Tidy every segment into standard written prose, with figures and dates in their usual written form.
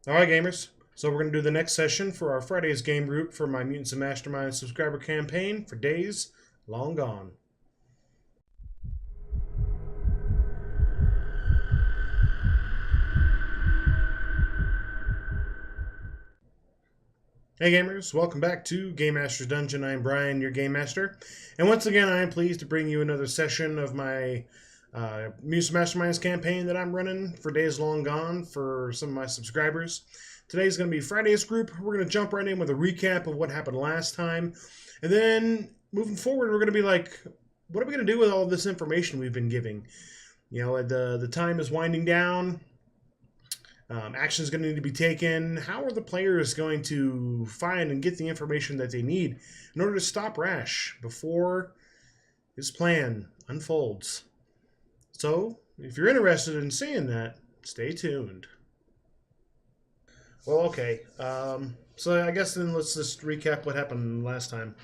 Alright, gamers. So we're going to do the next session for our Friday's game group for my Mutants and Masterminds subscriber campaign for Days Long Gone. Hey gamers, welcome back to Game Master's Dungeon. I'm Brian, your Game Master. And once again, I am pleased to bring you another session of my Mutants and Masterminds campaign that I'm running for Days Long Gone for some of my subscribers. Today's going to be Friday's group. We're going to jump right in with a recap of what happened last time. And then moving forward, we're going to be like, what are we going to do with all of this information we've been giving? You know, the time is winding down. Action is going to need to be taken. How are the players going to find and get the information that they need in order to stop Rash before his plan unfolds? So, if you're interested in seeing that, stay tuned. Well, okay. So I guess then let's just recap what happened last time.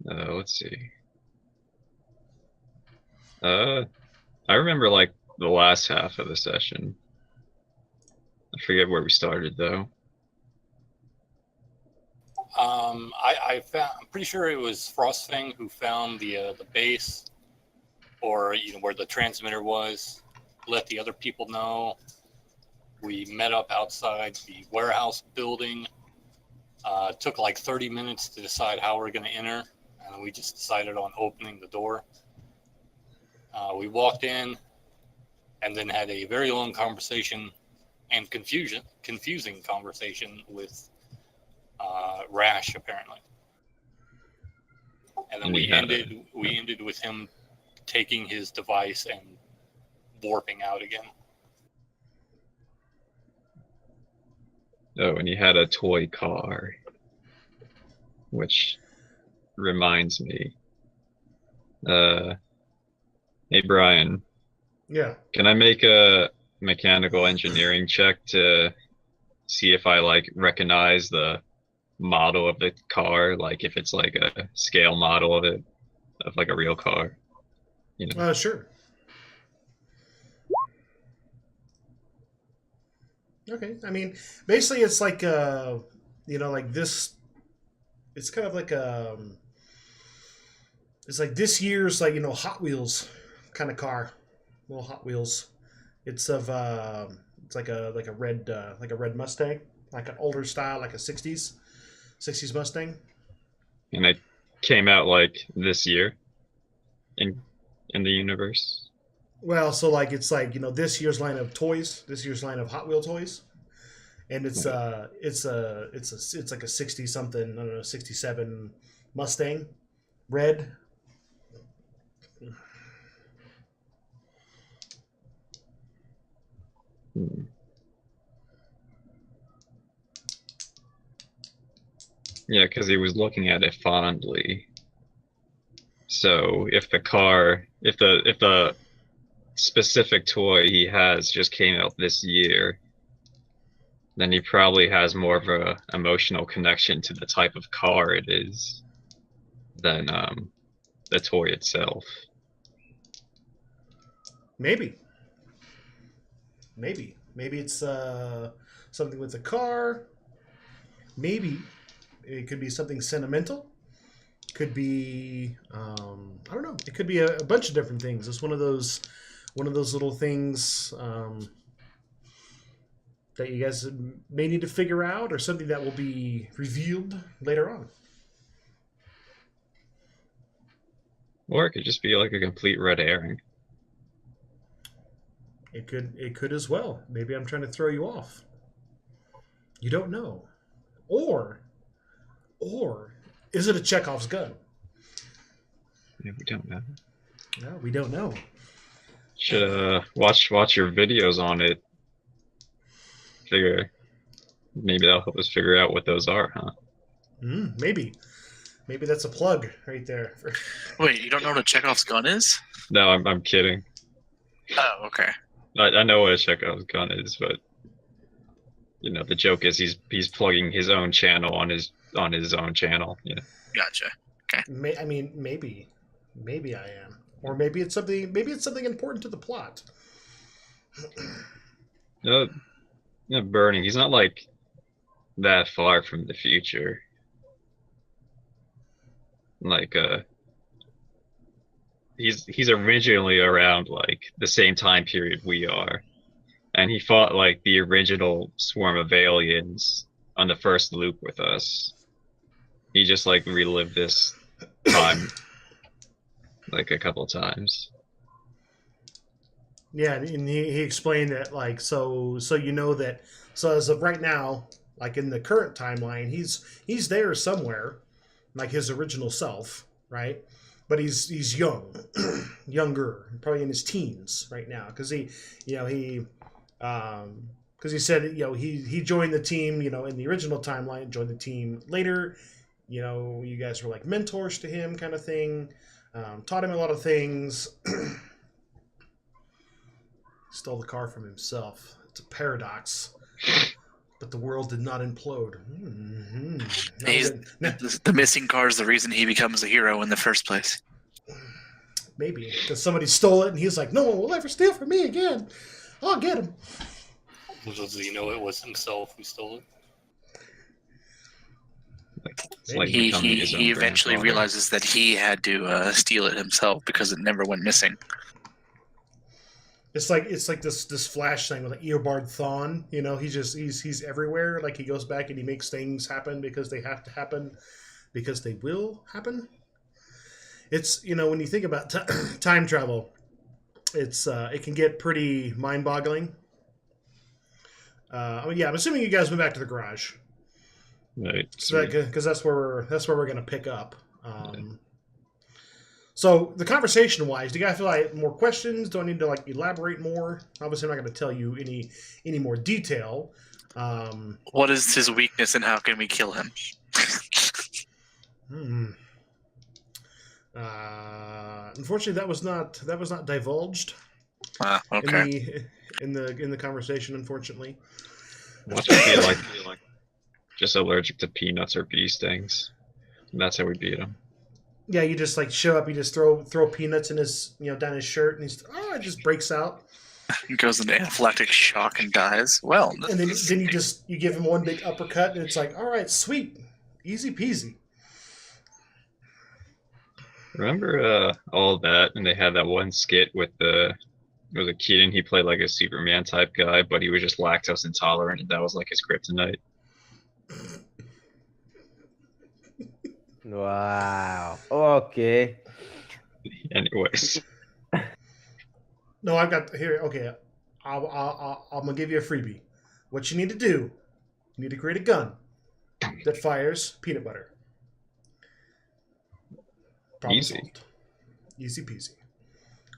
Let's see. I remember like the last half of the session. I forget where we started though. I'm pretty sure it was Frostfang who found the base, or where the transmitter was. Let the other people know. We met up outside the warehouse building. Took like 30 minutes to decide how we're going to enter, and we just decided on opening the door. We walked in, and then had a very long conversation and confusing conversation with Rash, apparently. And then we ended with him taking his device and warping out again. Oh, and he had a toy car, which reminds me. Hey Brian. Yeah. Can I make a mechanical engineering check to see if I like recognize the model of the car, like if it's like a scale model of it, of like a real car, Sure. Okay. I mean, basically, it's like like this. It's kind of like it's like this year's like Hot Wheels kind of car, little Hot Wheels. It's of it's like a red Mustang, like an older style, like a '60s Mustang. and it came out like this year in the universe. Well, so like it's like this year's line of toys, this year's line of Hot Wheel toys, and it's like a 60 something, I don't know, 67 Mustang, red. Yeah, because he was looking at it fondly. So if the specific toy he has just came out this year, then he probably has more of a emotional connection to the type of car it is than the toy itself. Maybe it's something with the car. Maybe it could be something sentimental. Could be I don't know. It could be a bunch of different things. It's one of those little things that you guys may need to figure out, or something that will be revealed later on. Or it could just be like a complete red herring. It could as well. Maybe I'm trying to throw you off. You don't know. Or is it a Chekhov's gun? Yeah, we don't know. No, we don't know. Should watch your videos on it. Maybe that'll help us figure out what those are, huh? Maybe that's a plug right there. Wait, you don't know what a Chekhov's gun is? No, I'm kidding. Oh, okay. I know what a Chekhov's gun is, but the joke is he's plugging his own channel on his own channel. Yeah. Gotcha. I mean, maybe I am, or maybe it's something. Maybe it's something important to the plot. No, no, Bernie. He's not like that far from the future. Like, he's originally around like the same time period we are, and he fought like the original swarm of aliens on the first loop with us. He just like relived this time like a couple times. Yeah, and he explained that like so you know that so as of right now, like in the current timeline, he's there somewhere, like his original self, right? But he's young, younger, probably in his teens right now, because because he said he joined the team in the original timeline, joined the team later. You guys were like mentors to him, kind of thing. Taught him a lot of things. Stole the car from himself. It's a paradox. But the world did not implode. The missing car is the reason he becomes a hero in the first place. Maybe. Because somebody stole it and he's like, no one will ever steal from me again. I'll get him. Does he know it was himself who stole it? It's like He becoming his own eventually grandfather. realizes that he had to steal it himself because it never went missing. It's like this Flash thing with like Eobard Thawne. He's everywhere. Like he goes back and he makes things happen because they have to happen, because they will happen. It's when you think about time travel, it can get pretty mind-boggling. I'm assuming you guys went back to the garage. Right. So because that's where we're gonna pick up. So the conversation wise, do you guys feel like more questions? Do I need to like elaborate more? Obviously, I'm not going to tell you any more detail. What is his weakness and how can we kill him? Unfortunately, that was not divulged. Okay. In the conversation. Unfortunately, Watch him be like just allergic to peanuts or bee stings. And that's how we beat him. yeah, you just like show up, you just throw peanuts in his down his shirt, and it just breaks out. He goes into anaphylactic shock and dies. Well, And then you give him one big uppercut, and it's like, all right, sweet, easy peasy. Remember all that, and they had that one skit with it was a kid, and he played like a Superman type guy, but he was just lactose intolerant, and that was like his kryptonite. Wow. Okay. Anyways, No, I've got here. Okay, I'm gonna give you a freebie. What you need to do, you need to create a gun that fires peanut butter. Problem Easy. solved. Easy peasy.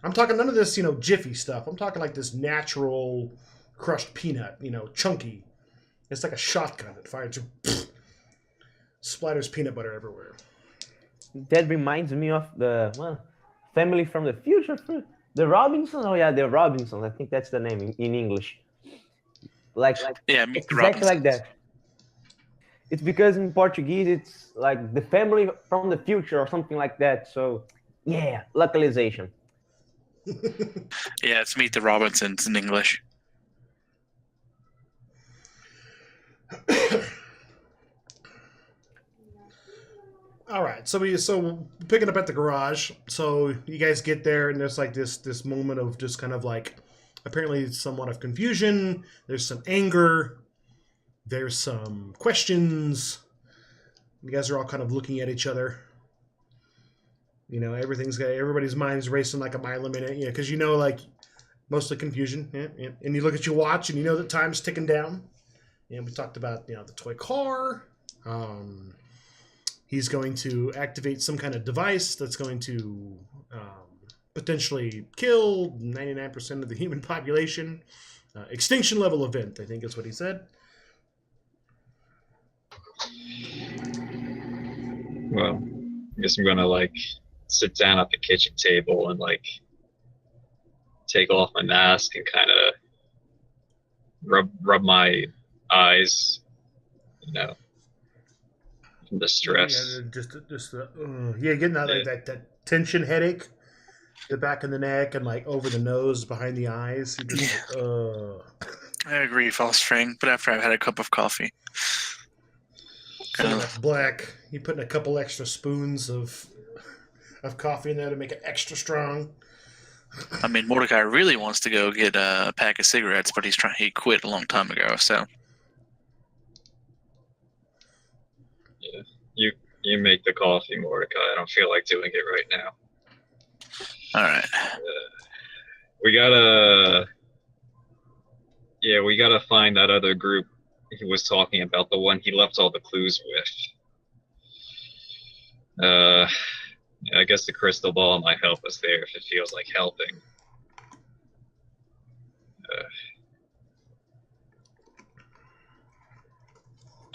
I'm talking none of this, jiffy stuff. I'm talking like this natural crushed peanut, chunky. It's like a shotgun that fires, splatters peanut butter everywhere. That reminds me of the family from the future. The Robinsons. Oh yeah, the Robinsons. I think that's the name in English. Like yeah, Meet the exactly Robinsons. like that. It's because in Portuguese it's like the family from the future or something like that. So yeah, localization. Yeah, it's Meet the Robinsons in English. All right, so picking up at the garage. So you guys get there, and there's like this moment of just kind of like apparently somewhat of confusion. There's some anger. There's some questions. You guys are all kind of looking at each other. Everybody's mind's racing like a mile a minute. Because like mostly confusion. Yeah. And you look at your watch, and you know that time's ticking down. We talked about the toy car. He's going to activate some kind of device that's going to potentially kill 99% of the human population. Extinction level event, I think is what he said. well, I guess I'm gonna like sit down at the kitchen table and like take off my mask and kind of rub my eyes, from the stress. Yeah, getting that like that tension headache, the back of the neck and like over the nose, behind the eyes. You just I agree, Fostering, but after I've had a cup of coffee. some of that black. You putting a couple extra spoons of coffee in there to make it extra strong. I mean, Mordecai really wants to go get a pack of cigarettes, but he quit a long time ago, so. Yeah. You make the coffee, Mordecai. I don't feel like doing it right now. All right. We gotta find that other group he was talking about, the one he left all the clues with. I guess the crystal ball might help us there if it feels like helping.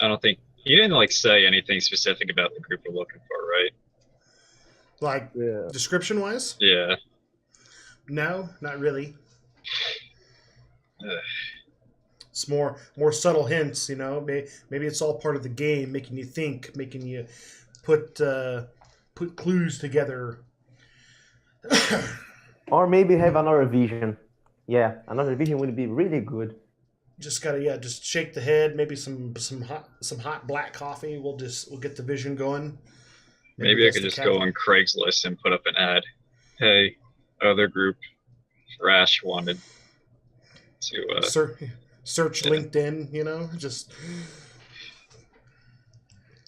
I don't think he didn't like say anything specific about the group we're looking for, right? Like description wise? Yeah. No, not really. It's more subtle hints, you know. Maybe it's all part of the game, making you think, making you put clues together. Or maybe have another vision. Yeah, another vision would be really good. Just gotta just shake the head. Maybe some hot black coffee. We'll get the vision going. Maybe I could just go on Craigslist and put up an ad. Hey, other group, Rash wanted to search LinkedIn. You know, just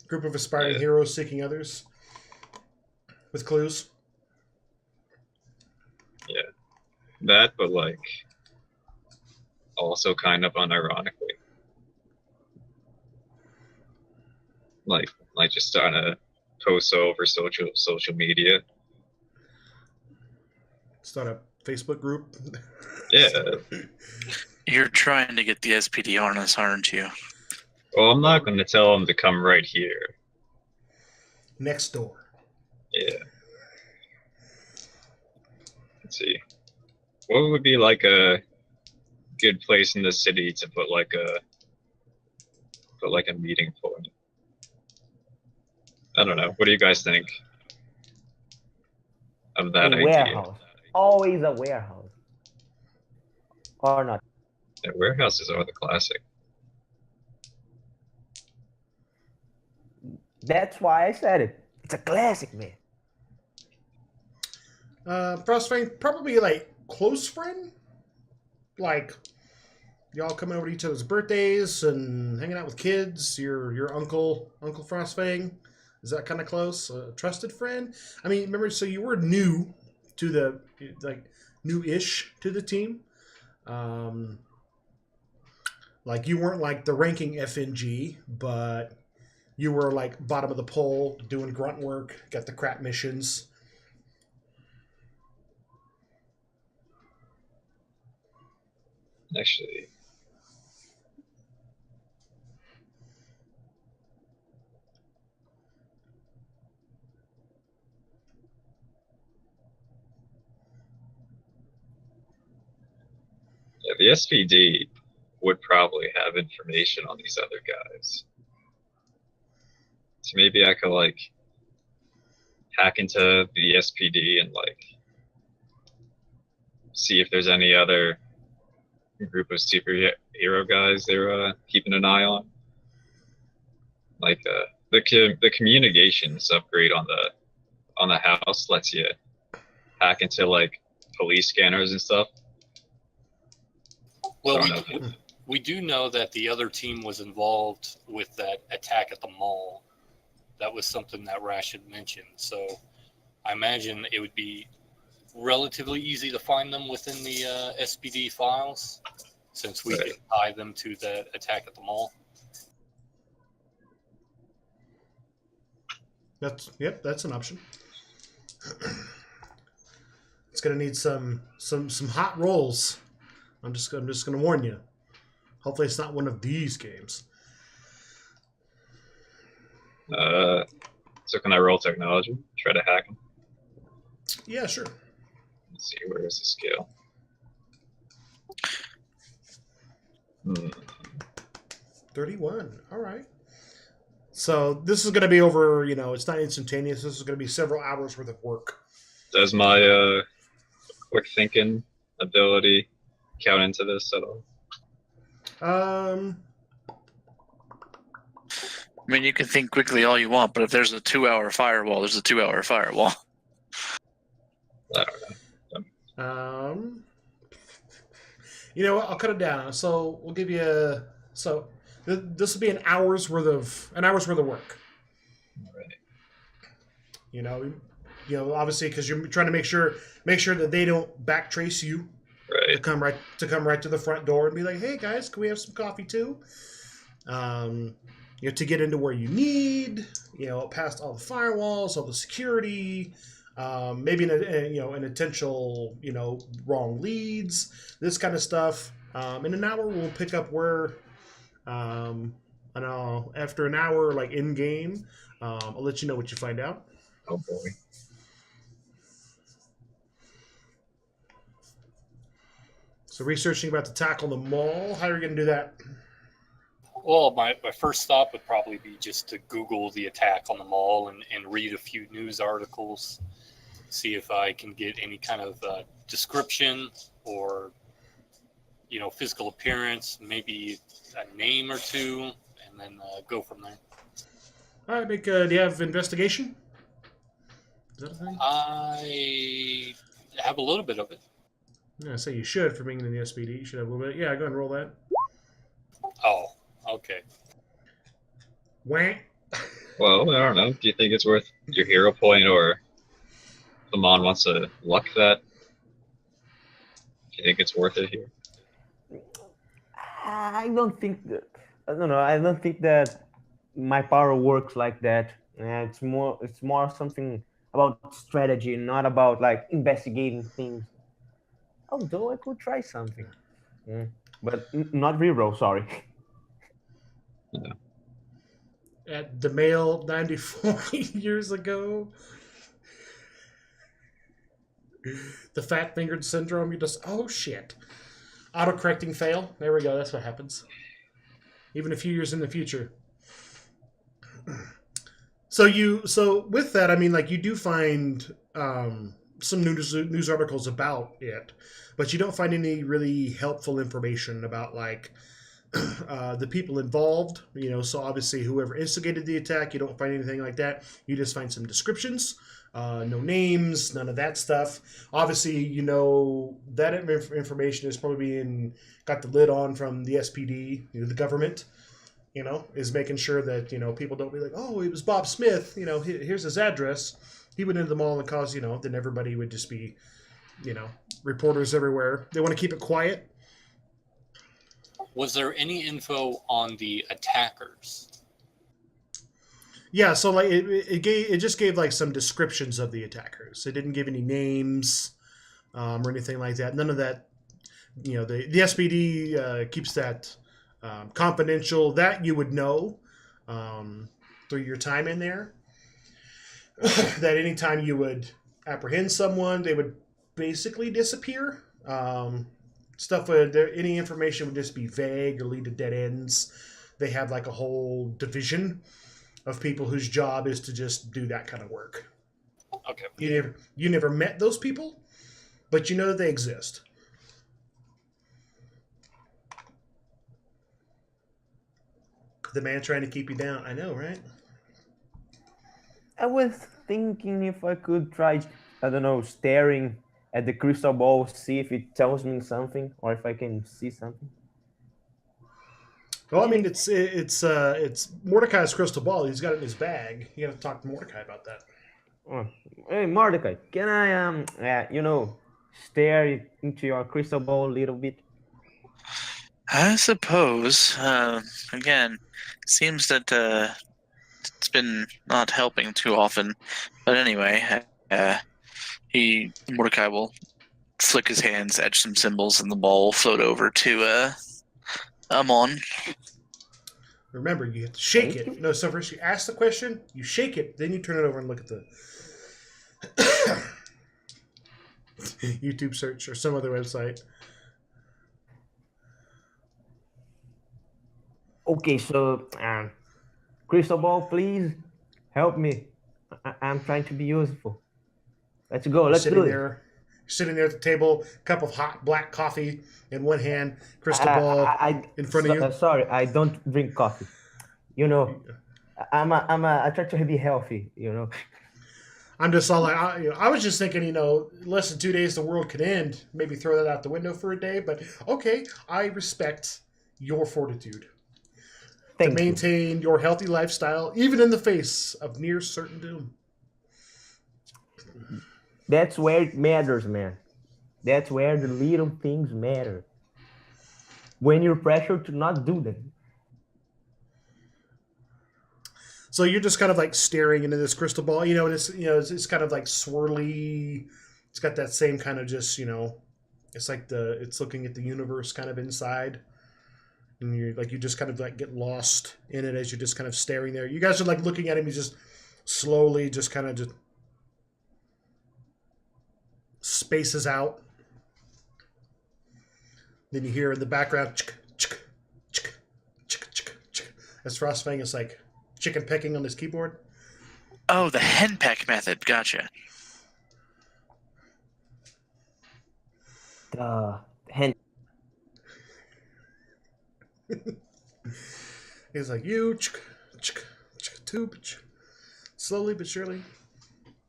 group of aspiring heroes seeking others with clues. Yeah, that, but like also kind of unironically, like just on a post over social media. Start a Facebook group. Yeah. You're trying to get the SPD on us, aren't you? Well, I'm not going to tell them to come right here. Next door. Yeah. Let's see. What would be like a good place in the city to put like a meeting point? I don't know. What do you guys think of that idea? Warehouse. Always a warehouse. Or not. Yeah, warehouses are the classic. That's why I said it. It's a classic, man. Frostfang, probably like close friend. Like y'all coming over to each other's birthdays and hanging out with kids. Your uncle Frostfang. Is that kind of close? A trusted friend? I mean, remember, so you were new to the, new-ish to the team. Like, you weren't, like, the ranking FNG, but you were, like, bottom of the pole, doing grunt work, got the crap missions. Actually... Yeah, the SPD would probably have information on these other guys. So maybe I could like hack into the SPD and like see if there's any other group of superhero guys they're keeping an eye on. Like the communications upgrade on the house lets you hack into like police scanners and stuff. Well, we do know that the other team was involved with that attack at the mall. That was something that Rash had mentioned. So I imagine it would be relatively easy to find them within the SPD files, since we could tie them to that attack at the mall. That's an option. It's gonna need some hot rolls. I'm just gonna warn you. Hopefully, it's not one of these games. So can I roll technology? Try to hack them? Yeah, sure. Let's see, where is the scale? 31. All right. So this is going to be over. It's not instantaneous. This is going to be several hours worth of work. Does my quick thinking ability count into this at all? I mean, you can think quickly all you want, but if there's a 2-hour firewall, there's a 2-hour firewall. I don't know. I'll cut it down. So we'll give you this will be an hour's worth of work. Right. Obviously because you're trying to make sure that they don't backtrace you Right. to come right to the front door and be like, hey guys, can we have some coffee too? To get into where you need, past all the firewalls, all the security, maybe an intentional, wrong leads, this kind of stuff. In an hour, we'll pick up where, after an hour, like in game, I'll let you know what you find out. Oh boy. So researching about to tackle the mall. How are you going to do that? Well, my first stop would probably be just to Google the attack on the mall and read a few news articles, see if I can get any kind of description or, physical appearance, maybe a name or two, and then go from there. All right, do you have investigation? Is that a thing? I have a little bit of it. Yeah, I say you should for being in the SPD. You should have a little bit. Yeah, go ahead and roll that. Oh, okay. Wah. Well, I don't know. Do you think it's worth your hero point, or Amon wants to luck that? Do you think it's worth it here? I don't think that. I don't know. I don't think that my power works like that. It's more something about strategy, not about like investigating things. Although I could try something, but not reroll. Sorry. Yeah. At the mail 94 years ago. The fat fingered syndrome. You just shit. Autocorrecting fail. There we go. That's what happens. Even a few years in the future. So with that, I mean, like, you do find some news articles about it, but you don't find any really helpful information about like the people involved. So obviously whoever instigated the attack, you don't find anything like that. You just find some descriptions. No names, none of that stuff. Obviously, that information is probably got the lid on from the SPD, the government, is making sure that, people don't be like, oh, it was Bob Smith, here's his address. He went into the mall and caused, then everybody would just be, reporters everywhere. They want to keep it quiet. Was there any info on the attackers? Yeah, so like it just gave like some descriptions of the attackers. It didn't give any names or anything like that. None of that. The SPD keeps that confidential. That you would know through your time in there. That anytime you would apprehend someone, they would basically disappear. Any information would just be vague or lead to dead ends. They have like a whole division of people whose job is to just do that kind of work. Okay. You never met those people, but you know that they exist. The man trying to keep you down. I know, right? I was thinking if I could try, I don't know, staring at the crystal ball, see if it tells me something, or if I can see something. Well, I mean, it's Mordecai's crystal ball. He's got it in his bag. You got to talk to Mordecai about that. Oh, hey, Mordecai, can I stare into your crystal ball a little bit? I suppose. Again, seems that it's been not helping too often. But anyway, Mordecai will flick his hands, etch some symbols, and the ball will float over to Amon. Remember, you have to shake it. No, so first you ask the question, you shake it, then you turn it over and look at the YouTube search or some other website. Okay, so Crystal ball, please help me. I'm trying to be useful. Let's go. You're Let's sitting do it. there, sitting there at the table, cup of hot black coffee in one hand, crystal I, ball I, in front of you. sorry, I don't drink coffee. You know, I try to be healthy. You know. I'm just all like, I was just thinking, less than 2 days the world could end. Maybe throw that out the window for a day. But okay, I respect your fortitude to Thank you. maintain your healthy lifestyle, even in the face of near certain doom. That's where it matters, man. That's where the little things matter. When you're pressured to not do them. So you're just kind of like staring into this crystal ball, and it's kind of like swirly. It's got that same kind of just, it's like it's looking at the universe kind of inside. And you just kind of like get lost in it as you're just kind of staring there. You guys are like looking at him. He's just slowly just kind of just spaces out. Then you hear in the background, chick, chick, chick, chick, chick, chick, as Frostfang is like chicken pecking on his keyboard. Oh, the henpeck method. Gotcha. Hen. He's like, you, chick, chick, chick, tube, chick. Slowly but surely.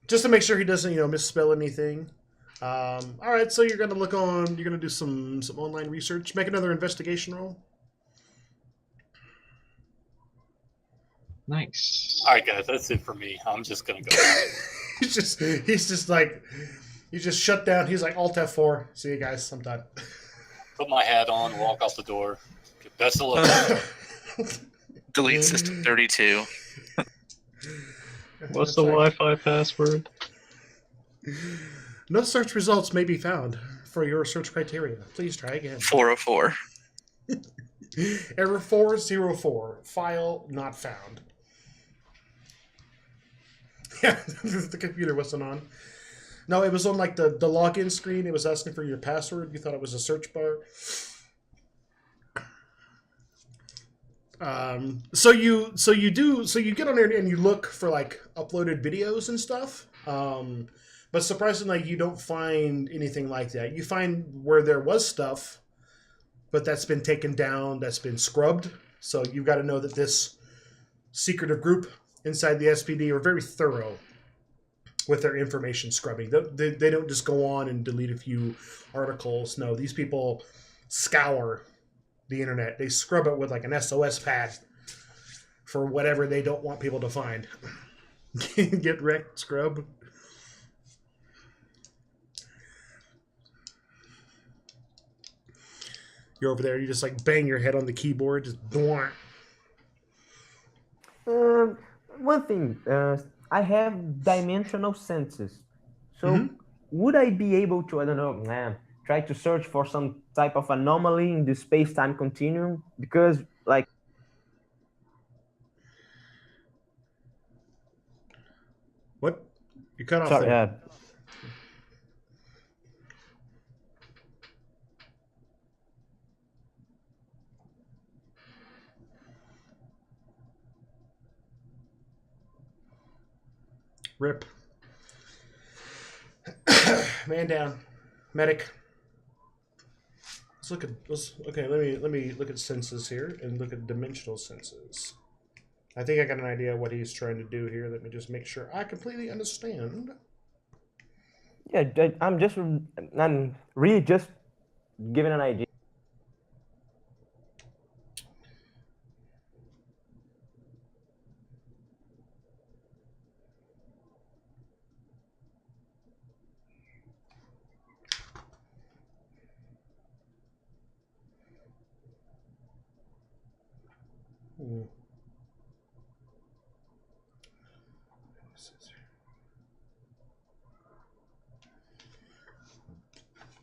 Just to make sure he doesn't, misspell anything. All right, so you're gonna you're gonna do some online research. Make another investigation roll. Nice. All right, guys, that's it for me. I'm just gonna go. he's just like, he just shut down. He's like, Alt F4. See you guys. I'm done. Put my hat on, walk out the door. Best of luck. Delete system 32. What's the Wi-Fi password? No search results may be found for your search criteria. Please try again. 404. Error 404. File not found. Yeah, the computer wasn't on. No, it was on like the login screen. It was asking for your password. You thought it was a search bar. So you get on there and you look for like uploaded videos and stuff. But surprisingly, you don't find anything like that. You find where there was stuff, but that's been taken down, that's been scrubbed. So you've got to know that this secretive group inside the SPD are very thorough with their information scrubbing. They don't just go on and delete a few articles. No, these people scour the internet. They scrub it with like an SOS pad for whatever they don't want people to find. Get wrecked, scrub. You're over there, you just like bang your head on the keyboard, just bwah. One thing, I have dimensional senses. So would I be able to, I don't know, try to search for some type of anomaly in the space-time continuum? Because, like... What? You cut off Sorry, there. Rip. Man down. Medic. Let me look at senses here and look at dimensional senses. I think I got an idea what he's trying to do here. Let me just make sure I completely understand. Yeah, I'm really just giving an idea.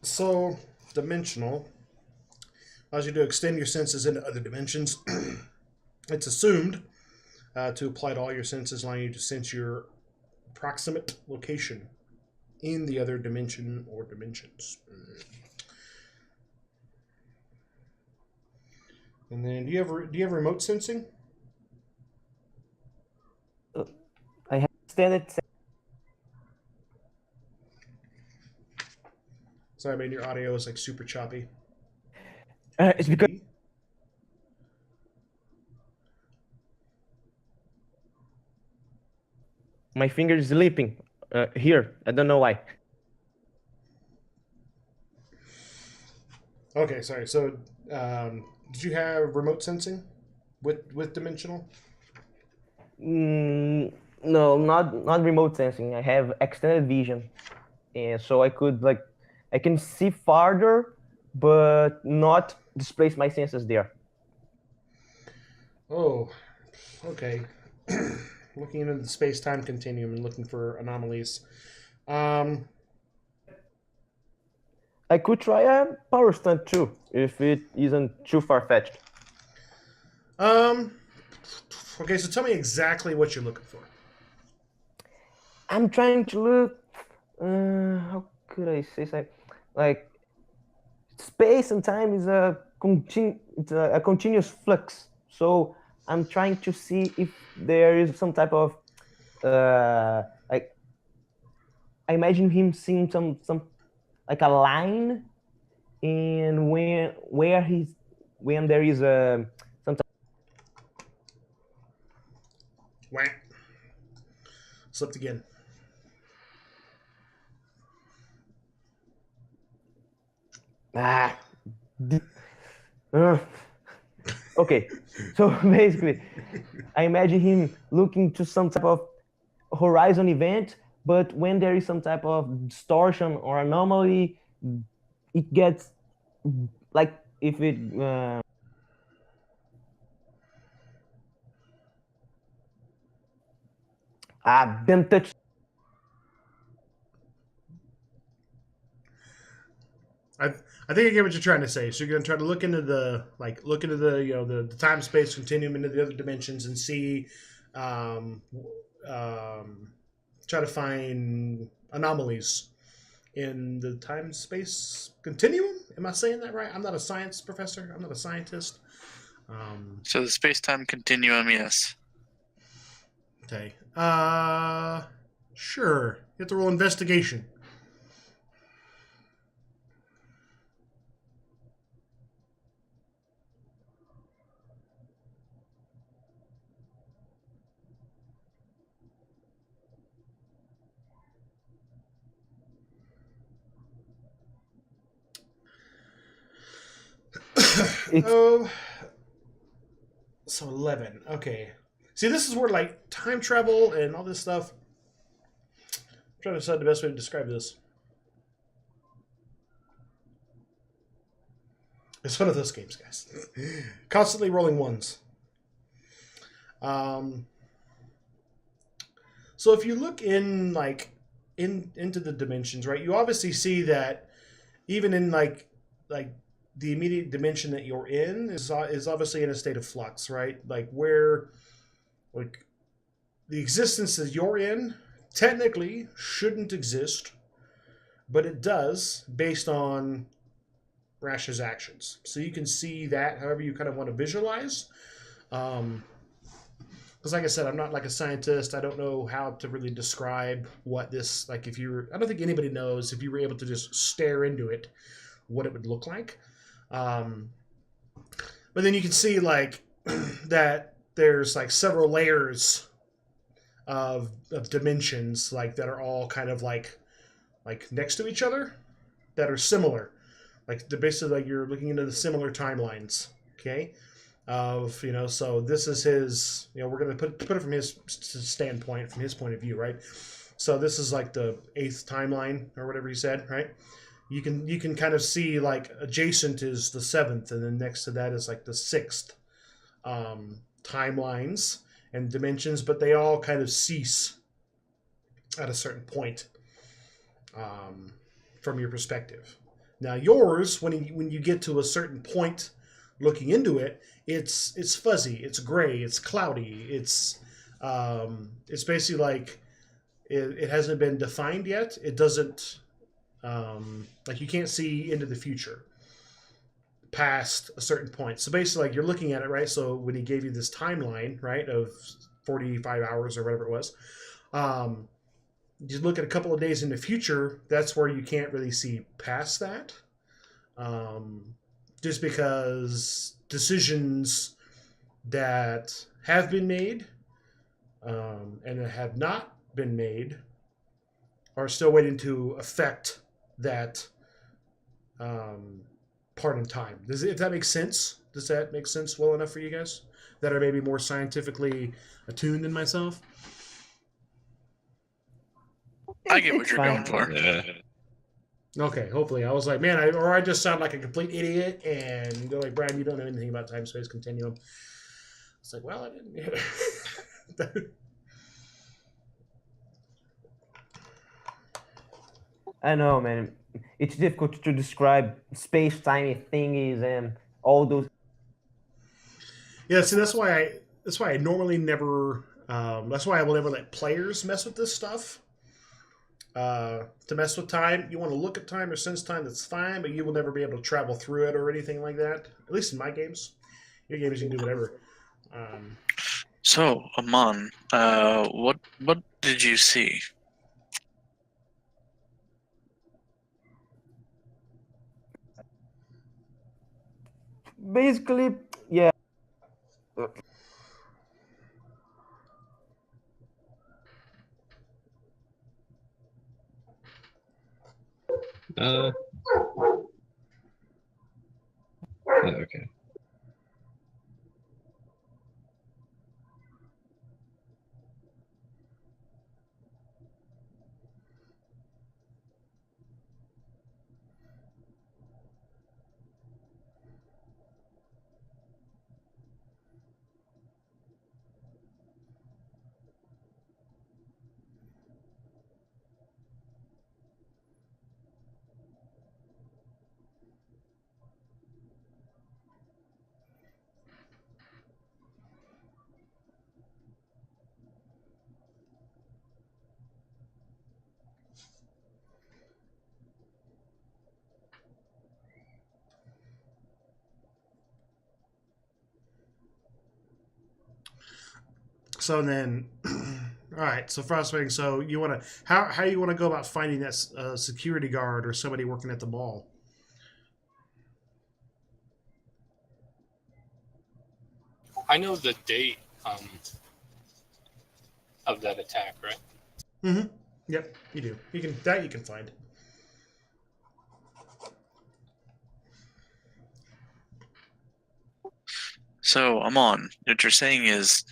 So, dimensional allows you to extend your senses into other dimensions. It's assumed to apply to all your senses, allowing you to sense your proximate location in the other dimension or dimensions. And then, do you have remote sensing? extended. Sorry, man, your audio is like super choppy. It's because my finger is sleeping here. I don't know why. Okay, sorry. So, did you have remote sensing with dimensional? No, not remote sensing. I have extended vision, and so I can see farther, but not displace my senses there. Oh, okay. Looking into the space-time continuum and looking for anomalies. I could try a power stunt too, if it isn't too far-fetched. Okay, so tell me exactly what you're looking for. I'm trying to look. How could I say so? Like space and time is a continuous flux. So I'm trying to see if there is some type of like I imagine him seeing some like a line, and when there is a some Whack. Slipped again. ah. Okay, so basically, I imagine him looking to some type of horizon event, but when there is some type of distortion or anomaly, it gets like if it then touch. I think I get what you're trying to say. So you're going to try to look into the the time space continuum into the other dimensions and see, um, try to find anomalies in the time space continuum. Am I saying that right? I'm not a science professor. I'm not a scientist. So the space-time continuum, yes. Okay. Sure. You have to roll investigation. Oh, so 11. Okay. See, this is where like time travel and all this stuff. I'm trying to decide the best way to describe this. It's one of those games, guys. Constantly rolling ones. Um, so if you look in into the dimensions, right, you obviously see that even in like the immediate dimension that you're in is obviously in a state of flux, right? Like where like the existence that you're in technically shouldn't exist, but it does based on Rash's actions. So you can see that however you kind of want to visualize. Because like I said, I'm not like a scientist. I don't know how to really describe what this like. If you, I don't think anybody knows if you were able to just stare into it, what it would look like. But then you can see like that there's like several layers of dimensions like that are all kind of like next to each other that are similar. Like they're basically like you're looking into the similar timelines. Okay. Of so this is his we're going to put it from his standpoint, from his point of view, right? So this is like the 8th timeline or whatever he said, right? You can kind of see like adjacent is the 7th, and then next to that is like the 6th timelines and dimensions, but they all kind of cease at a certain point from your perspective. Now yours, when you get to a certain point looking into it, it's fuzzy, it's gray, it's cloudy, it's basically like it hasn't been defined yet. It doesn't like you can't see into the future past a certain point. So basically, like you're looking at it, right? So when he gave you this timeline, right, of 45 hours or whatever it was, Um, you look at a couple of days in the future, that's where you can't really see past that. Just because decisions that have been made and that have not been made are still waiting to affect that part in time. If that makes sense, does that make sense well enough for you guys that are maybe more scientifically attuned than myself? I get what It's you're fine. going for. Yeah. Okay, hopefully. I was like, man, I just sound like a complete idiot, and they're like, Brian, you don't know anything about time space continuum. It's like, well, I didn't. I know, man. It's difficult to describe space-time thingies and all those. Yeah, see, that's why I normally never. That's why I will never let players mess with this stuff. To mess with time, you want to look at time or sense time, that's fine, but you will never be able to travel through it or anything like that. At least in my games. Your games, you can do whatever. So, Amon, what did you see? Basically, yeah. Uh, okay. So then, all right. So Frostwing. So you want to how you want to go about finding that security guard or somebody working at the mall? I know the date of that attack, right? Mm-hmm. Yep, you do. You can find. So, Amon, what you're saying is,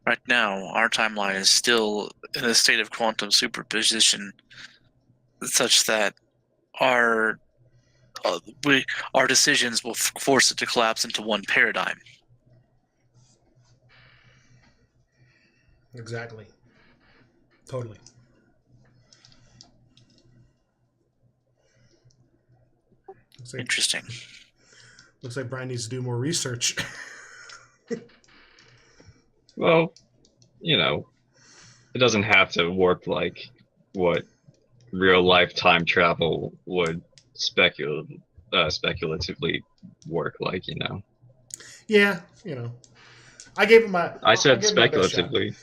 right now, our timeline is still in a state of quantum superposition, such that our our decisions will force it to collapse into one paradigm. Exactly. Totally. Interesting. Looks like Brian needs to do more research. Well, you know, it doesn't have to work like what real life time travel would speculatively work like, you know. Yeah, you know, I gave him my. I I'll said give him my best shot. speculatively.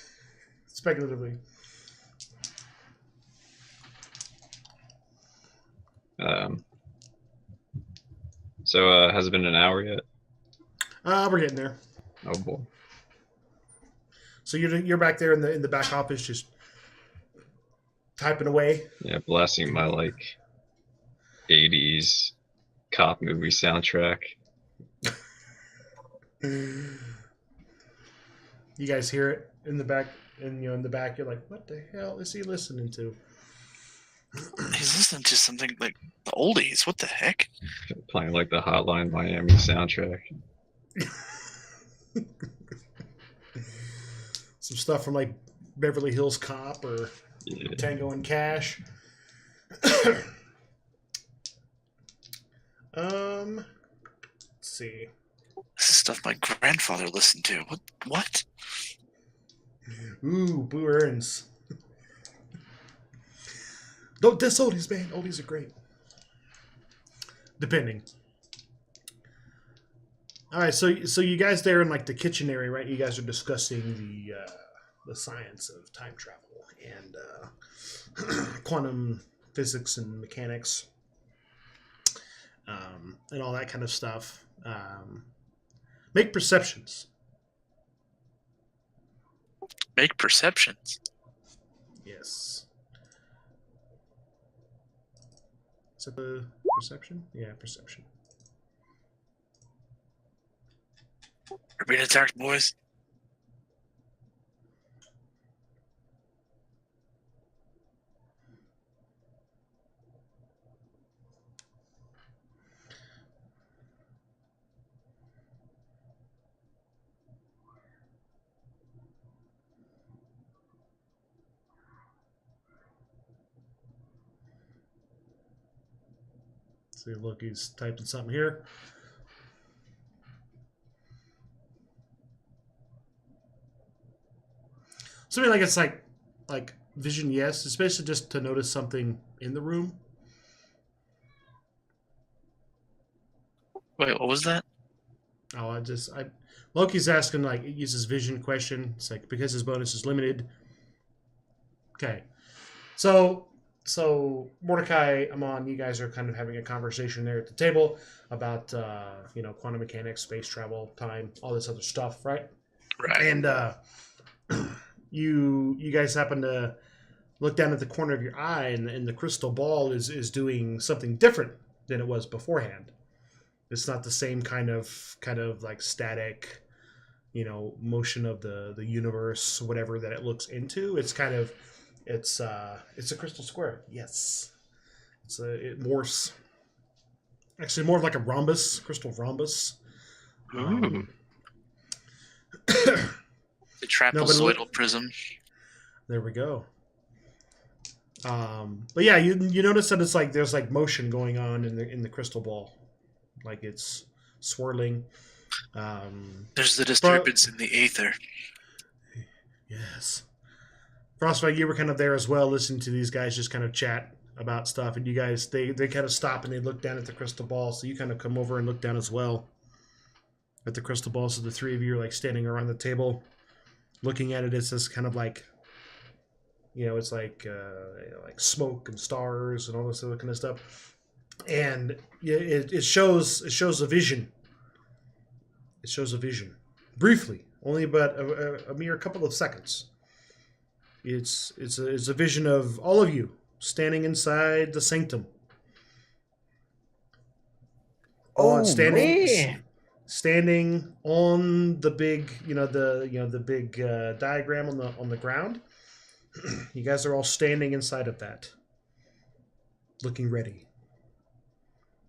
Speculatively. Um, so has it been an hour yet? We're getting there. Oh boy. So you're back there in the back office, just typing away. Yeah, blasting my like 80s cop movie soundtrack. You guys hear it in the back, and in the back, you're like, "What the hell is he listening to?" He's listening to something like the oldies. What the heck? Playing like the Hotline Miami soundtrack. Some stuff from like Beverly Hills Cop or Yeah. Tango and Cash. Let's see. This is stuff my grandfather listened to. What? Ooh, Blue Earns. Don't diss oldies, man. Oldies are great. Depending. All right, so you guys there in like the kitchen area, right? You guys are discussing the the science of time travel and quantum physics and mechanics, and all that kind of stuff. Make perceptions. Make perceptions. Yes. Is that the perception? Yeah, perception. We're being attacked, boys. See, look, he's typing something here. Something like it's like vision, yes. It's basically just to notice something in the room. Wait, what was that? Oh, Loki's asking, like, it uses vision question. It's like, because his bonus is limited. Okay. So Mordecai, Amon, you guys are kind of having a conversation there at the table about, quantum mechanics, space travel, time, all this other stuff, right? Right. And you guys happen to look down at the corner of your eye, and the crystal ball is doing something different than it was beforehand. It's not the same kind of like static, motion of the universe, whatever that it looks into. It's it's a crystal square. Yes, it morphs. Actually, more of like a rhombus, crystal rhombus. Ooh. The trapezoidal prism. There we go. But yeah, you notice that it's like there's like motion going on in the crystal ball, like it's swirling. There's the disturbance in the aether. Yes. Frostbite, you were kind of there as well, listening to these guys just kind of chat about stuff, and you guys they kind of stop and they look down at the crystal ball, so you kind of come over and look down as well at the crystal ball. So the three of you are like standing around the table, looking at it. It's just kind of like, it's like smoke and stars and all this other kind of stuff, and it shows a vision. It shows a vision, briefly, only about a mere couple of seconds. It's a vision of all of you standing inside the sanctum. Standing on the big, the big diagram on the ground. You guys are all standing inside of that, looking ready.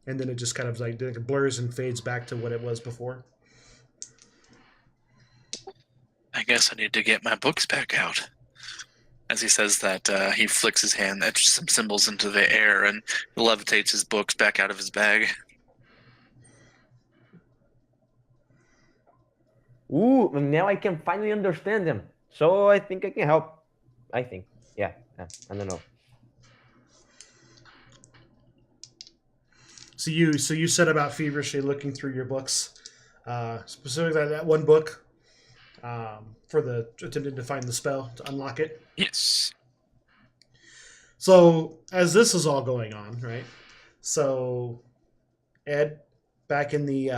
And then it just kind of like blurs and fades back to what it was before. I guess I need to get my books back out. As he says that, he flicks his hand, etches some symbols into the air, and levitates his books back out of his bag. Ooh, now I can finally understand them. So I think I can help. I think. Yeah, I don't know. So you set about feverishly looking through your books, specifically that one book, for the attempting to find the spell to unlock it. Yes. So as this is all going on, right? So Ed, back in the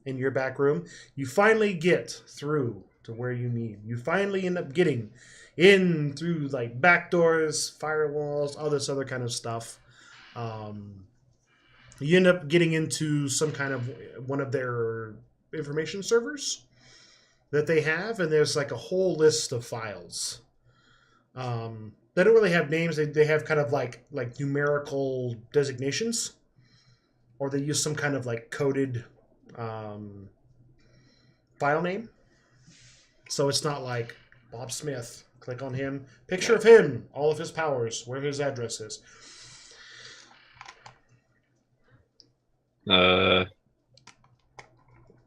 in your back room, you finally get through to where you need. You finally end up getting in through like back doors, firewalls, all this other kind of stuff. You end up getting into some kind of one of their information servers that they have, and there's like a whole list of files. They don't really have names. They have kind of like numerical designations, or they use some kind of like coded file name. So it's not like Bob Smith, click on him, picture of him, all of his powers, where his address is.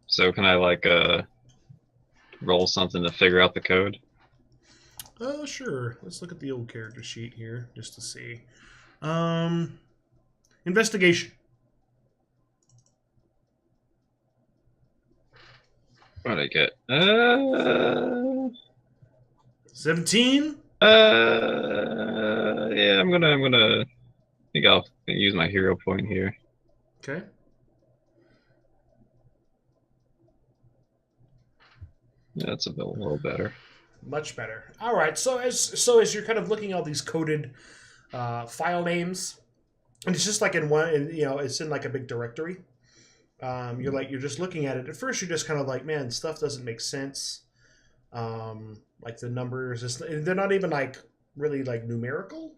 So can I roll something to figure out the code? Sure. Let's look at the old character sheet here just to see. Investigation. What did I get? 17. Yeah, I'm gonna. I think I'll use my hero point here. Okay. Yeah, that's a little better. Much better. All right. So as you're kind of looking at all these coded file names, and it's just like in one, it's in like a big directory. You're just looking at it. At first, you're just kind of like, man, stuff doesn't make sense. Like the numbers, they're not even like really like numerical.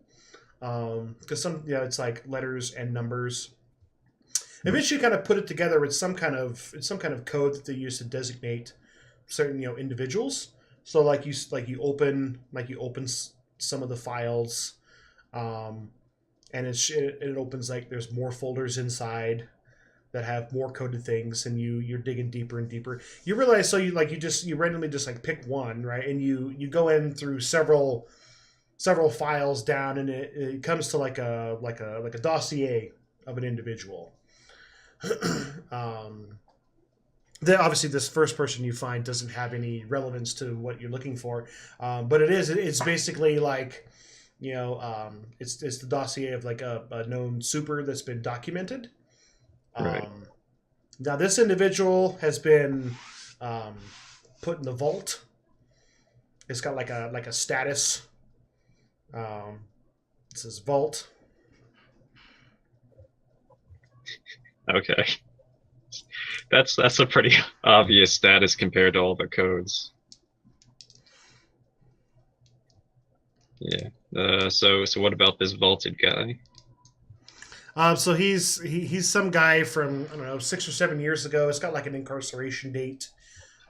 Because it's like letters and numbers. Eventually, you kind of put it together with some kind of code that they use to designate certain individuals. So like you open some of the files, and it opens like there's more folders inside that have more coded things, and you're digging deeper and deeper. You realize you randomly just like pick one, right, and you go in through several files down, and it comes to like a dossier of an individual. Then obviously this first person you find doesn't have any relevance to what you're looking for, but it's basically like it's the dossier of like a known super that's been documented. Right. Now this individual has been put in the vault. It's got like a status. It says vault. Okay. That's a pretty obvious status compared to all the codes. Yeah. So what about this vaulted guy? So he's some guy from, I don't know, 6 or 7 years ago. It's got like an incarceration date.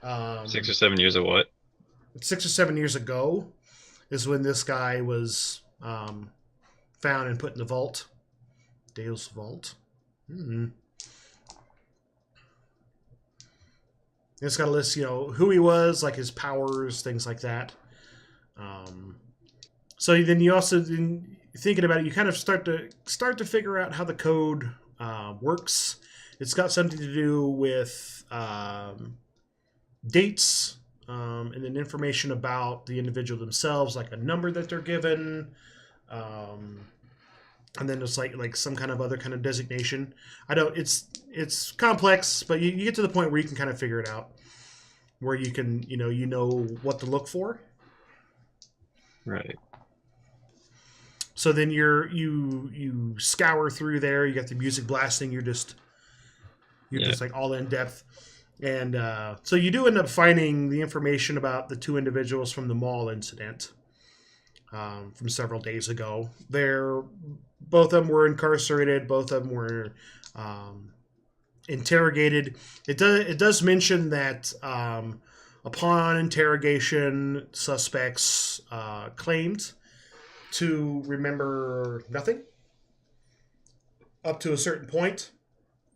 6 or 7 years of what? 6 or 7 years ago is when this guy was found and put in the vault. Dale's vault. It's got a list, who he was, like his powers, things like that. So then you also, thinking about it, you kind of start to figure out how the code works. It's got something to do with dates, and then information about the individual themselves, like a number that they're given, and then it's like some kind of other kind of designation. It's complex, but you get to the point where you can kind of figure it out, where you can what to look for. Right. So then you scour through there. You got the music blasting. You're just like all in depth, and so you do end up finding the information about the two individuals from the mall incident from several days ago. Both of them were incarcerated. Both of them were interrogated. It does mention that upon interrogation, suspects claimed to remember nothing up to a certain point.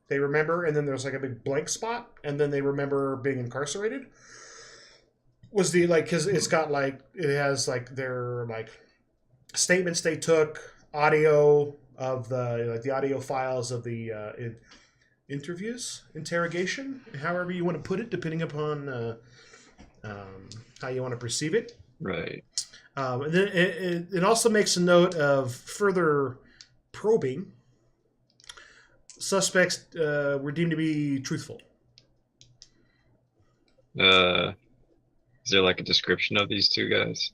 They remember, and then there's like a big blank spot, and then they remember being incarcerated. Was because it has like their like statements they took, audio of the audio files of the interrogation, however you want to put it, depending upon how you want to perceive it. Right. And then it also makes a note of further probing. Suspects were deemed to be truthful. Is there like a description of these two guys?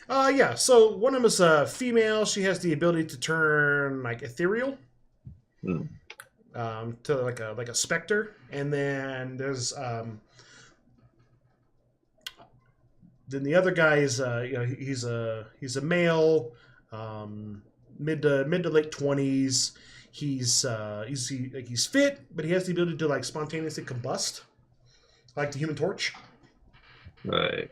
Yeah. So one of them is a female. She has the ability to turn like ethereal, to like a specter. And then there's then the other guy is he's a male, mid to late 20s. He's fit, but he has the ability to like spontaneously combust, like the Human Torch. Right.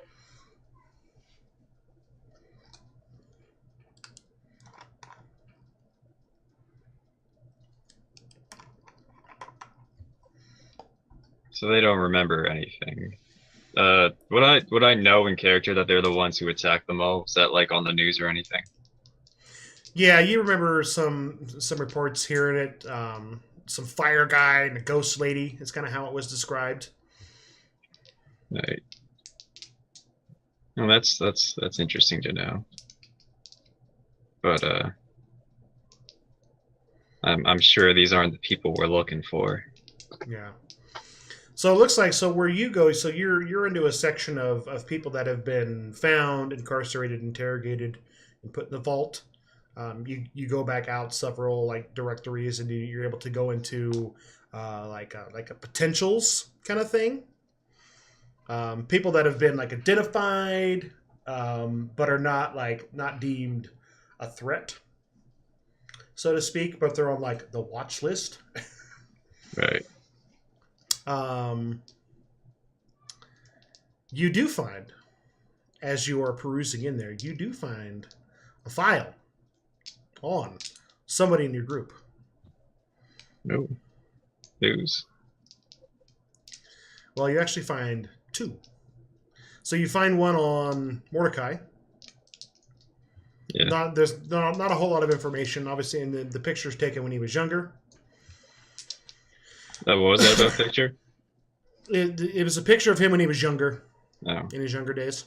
So they don't remember anything. Would I know in character that they're the ones who attacked them all? Was that like on the news or anything? Yeah, you remember some reports hearing it. Some fire guy and a ghost lady. It's kind of how it was described. Right. Well, that's interesting to know. But I'm sure these aren't the people we're looking for. Yeah. So it looks like where you go, so you're into a section of people that have been found, incarcerated, interrogated, and put in the vault. You go back out several like directories, and you're able to go into like a potentials kind of thing. People that have been like identified, but are not deemed a threat, so to speak, but they're on like the watch list. Right. Um, you do find, as you are perusing in there, you do find a file on somebody in your group. No news. Well, you actually find two. So you find one on Mordecai. Yeah. There's not a whole lot of information, obviously, and the picture's taken when he was younger. What was that about picture? It was a picture of him when he was younger, Oh. in his younger days.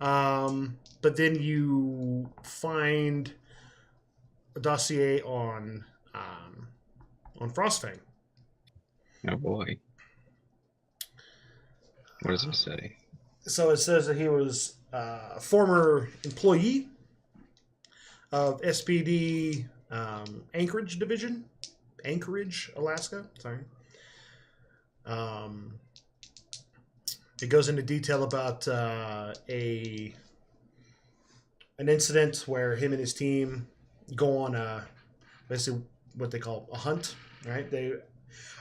But then you find a dossier on Frostfang. Oh boy. What does it say? So it says that he was a former employee of SPD Anchorage Division, Anchorage, Alaska. Sorry. It goes into detail about an incident where him and his team go on basically what they call a hunt. Right? They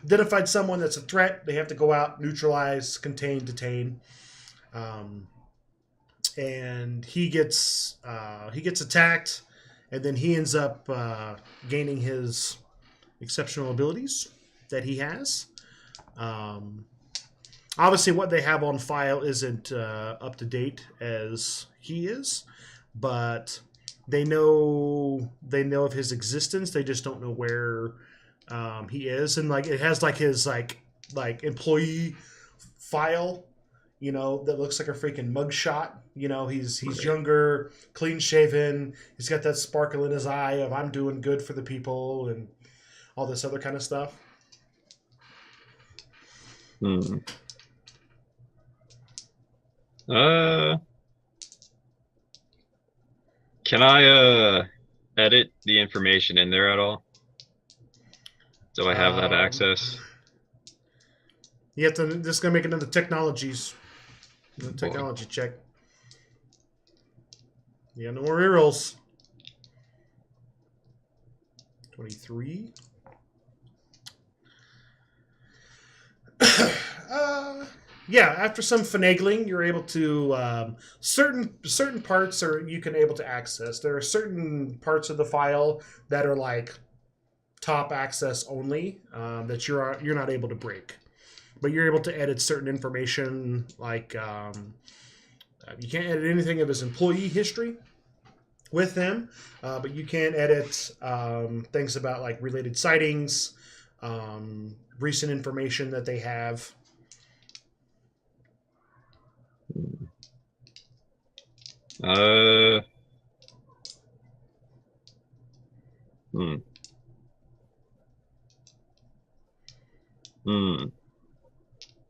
identified someone that's a threat. They have to go out, neutralize, contain, detain. And he gets attacked, and then he ends up gaining his exceptional abilities that he has. Obviously, what they have on file isn't up to date as he is, but they know of his existence. They just don't know where he is, and like it has like his like employee file, that looks like a freaking mugshot. He's Right. younger, clean shaven. He's got that sparkle in his eye of I'm doing good for the people and all this other kind of stuff. Hmm. Can I edit the information in there at all? Do I have that access? You have to just gonna make another technologies, Boy. technology check. Yeah, no more rerolls. 23. Yeah, after some finagling, you're able to certain parts are you can able to access. There are certain parts of the file that are like top access only that you're not able to break, but you're able to edit certain information. Like you can't edit anything of his employee history with them, but you can edit things about like related sightings, recent information that they have. Hmm. Hmm.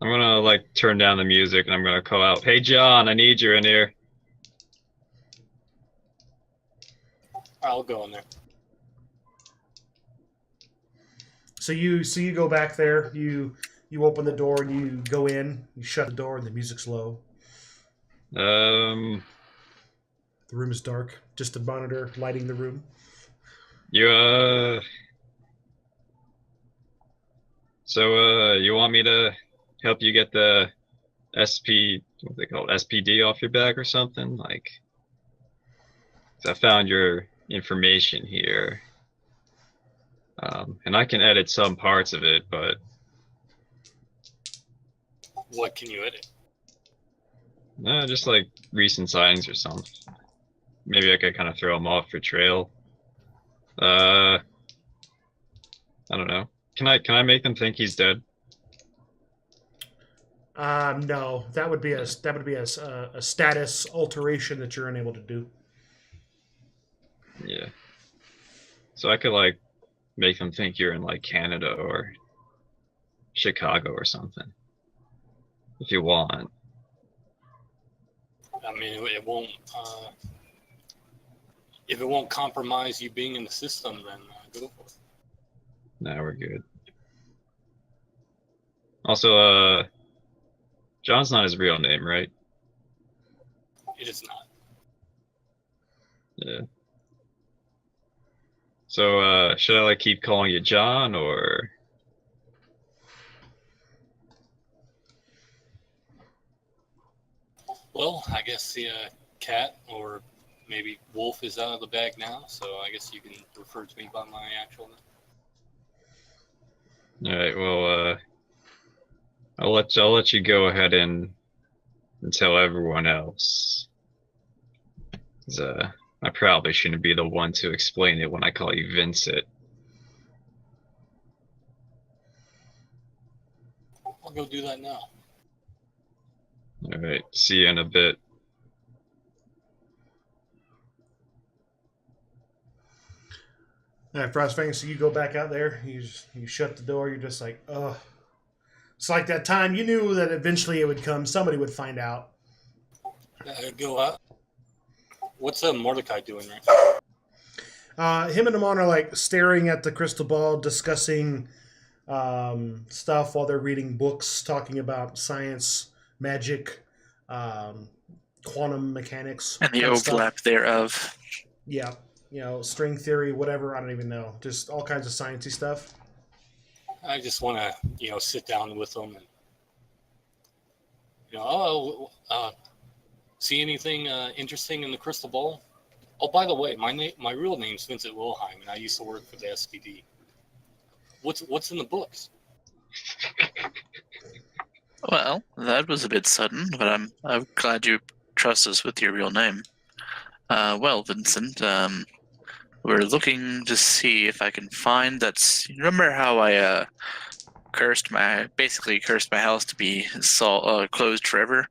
I'm gonna like turn down the music and I'm gonna call out, "Hey John, I need you in here." I'll go in there. So you go back there. You open the door and you go in. You shut the door and the music's low. Um. The room is dark. Just a monitor lighting the room. You So you want me to help you get the what they call it, SPD off your back or something? Like, 'cause I found your information here, and I can edit some parts of it, but What can you edit? just like recent sightings or something. Maybe I could kind of throw them off your trail. I don't know. Can I make them think he's dead? No, that would be a status alteration that you're unable to do. Yeah. So I could like make them think you're in like Canada or Chicago or something, if you want. I mean, it won't. If it won't compromise you being in the system, then go for it. Nah, we're good. Also, John's not his real name, right? It is not. Yeah. So, should I like keep calling you John or? Well, I guess the cat or maybe Wolf is out of the bag now, so I guess you can refer to me by my actual name. All right. Well, I'll let you go ahead and tell everyone else. 'Cause, I probably shouldn't be the one to explain it when I call you Vincent. I'll go do that now. All right. See you in a bit. All right, Frostfang, so you go back out there. You shut the door. You're just like, ugh. It's like that time you knew that eventually it would come. Somebody would find out. Go out. What's Mordecai doing right now? Him and Amon are like staring at the crystal ball, discussing stuff while they're reading books, talking about science, magic, quantum mechanics, And the kind of stuff. overlap thereof. Yeah, string theory, whatever. I don't even know. Just all kinds of sciencey stuff. I just want to, sit down with them and, see anything interesting in the crystal ball? Oh, by the way, my real name's Vincent Wilhelm, and I used to work for the SPD. What's in the books? Well, that was a bit sudden, but I'm glad you trust us with your real name. Well, Vincent, we're looking to see if I can find that. Remember how I basically cursed my house to be closed forever?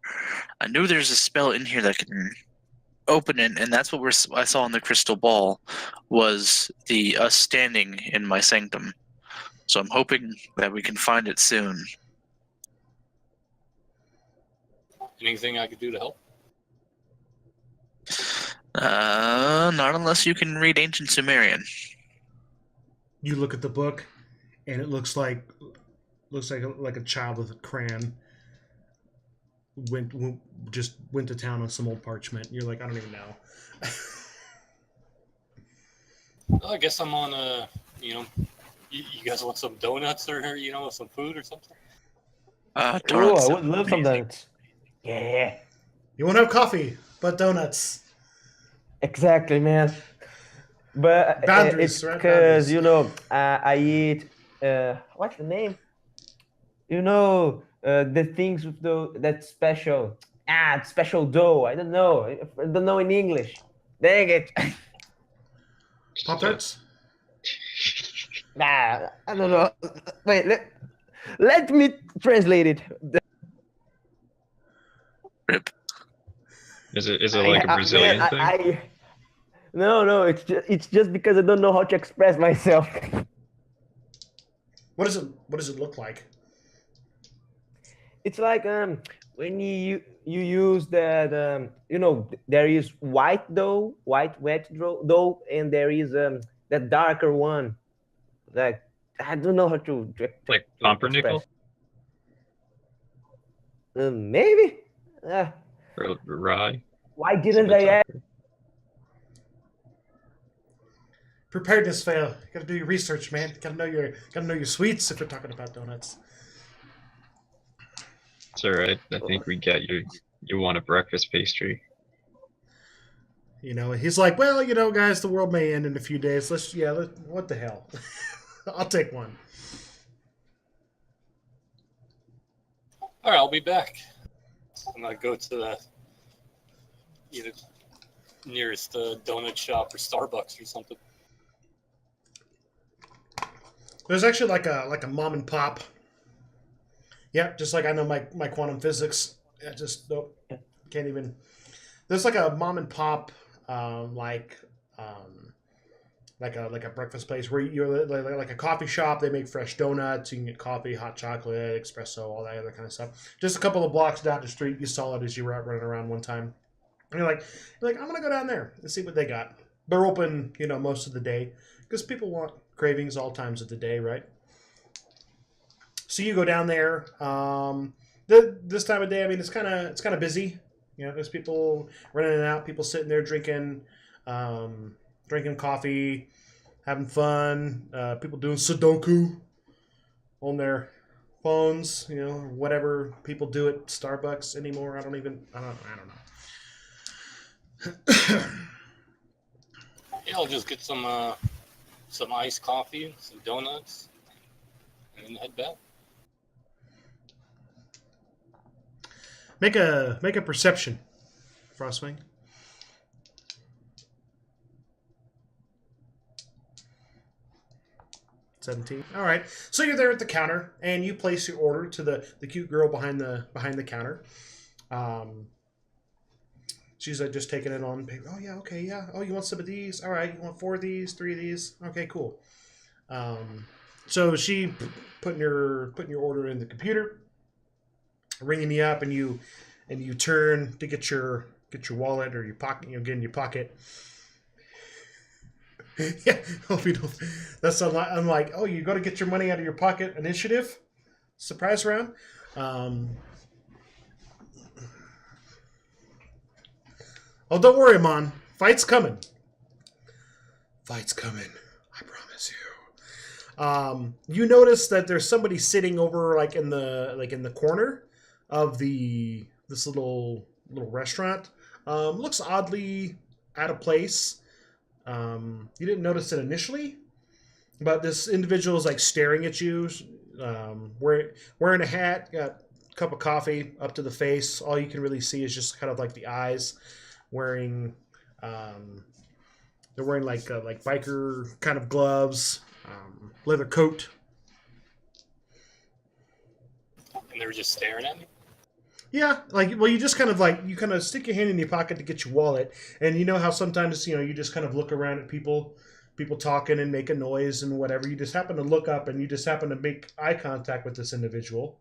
I knew there's a spell in here that can open it, and that's what I saw in the crystal ball was us standing in my sanctum. So I'm hoping that we can find it soon. Anything I could do to help? Not unless you can read Ancient Sumerian. You look at the book, and it looks like a child with a crayon went to town on some old parchment. You're like, I don't even know. I guess I'm on you guys want some donuts or some food or something? Oh, Donuts I would love some amazing. donuts. Yeah, You won't have coffee, but donuts. exactly, man. But Boundaries, it's right? because Boundaries. I eat what's the name? The things with that special special dough. I don't know. I don't know in English. Dang it. Pop Tarts. I don't know. Wait, let me translate it. Rip. Is it like a Brazilian man, thing? No, it's just because I don't know how to express myself. What does it look like? It's like when you use that there is white wet dough, and there is that darker one. Like I don't know how to Like to pumpernickel express. Maybe. or rye? Why didn't Something I ask? darker. Preparedness fail. You gotta do your research, man. Gotta know your sweets if we're talking about donuts. It's all right. I think we get you. You want a breakfast pastry. He's like, well, guys, the world may end in a few days. What the hell? I'll take one. All right, I'll be back. I'm gonna go to the nearest donut shop or Starbucks or something. There's actually like a mom and pop Yeah, just like I know my quantum physics. I just nope, can't even. There's like a mom and pop, um, like a breakfast place where you're like a coffee shop. They make fresh donuts. You can get coffee, hot chocolate, espresso, all that other kind of stuff. Just a couple of blocks down the street. You saw it as you were out running around one time. And you're like, I'm gonna go down there and see what they got. They're open, most of the day because people want cravings all times of the day, right? So you go down there. This time of day, I mean, it's kind of busy. There's people running in and out, people sitting there drinking coffee, having fun. People doing Sudoku on their phones. Whatever people do at Starbucks anymore. I don't know. Yeah, I'll just get some iced coffee, some donuts, and then head back. Make a perception, Frostwing. 17. All right. So you're there at the counter, and you place your order to the cute girl behind the counter. She's just taking it on paper. Oh yeah, okay, yeah. Oh, you want some of these? All right. You want 4 of these, 3 of these? Okay, cool. So she putting your order in the computer, ringing you up, and you turn to get your wallet or your pocket. Get in your pocket. Yeah, hope you don't. That's unlike, oh, you got to get your money out of your pocket initiative, surprise round. Oh, don't worry, Mon. Fight's coming. Fight's coming. I promise you. You notice that there's somebody sitting over in the corner of this little restaurant. Looks oddly out of place. You didn't notice it initially, but this individual is staring at you, wearing a hat, got a cup of coffee up to the face. All you can really see is just kind of the eyes. They're wearing like biker kind of gloves, leather coat. And they were just staring at me? Yeah, you just kind of stick your hand in your pocket to get your wallet, and you know how sometimes you just kind of look around at people talking and making noise and whatever. You just happen to look up and you just happen to make eye contact with this individual.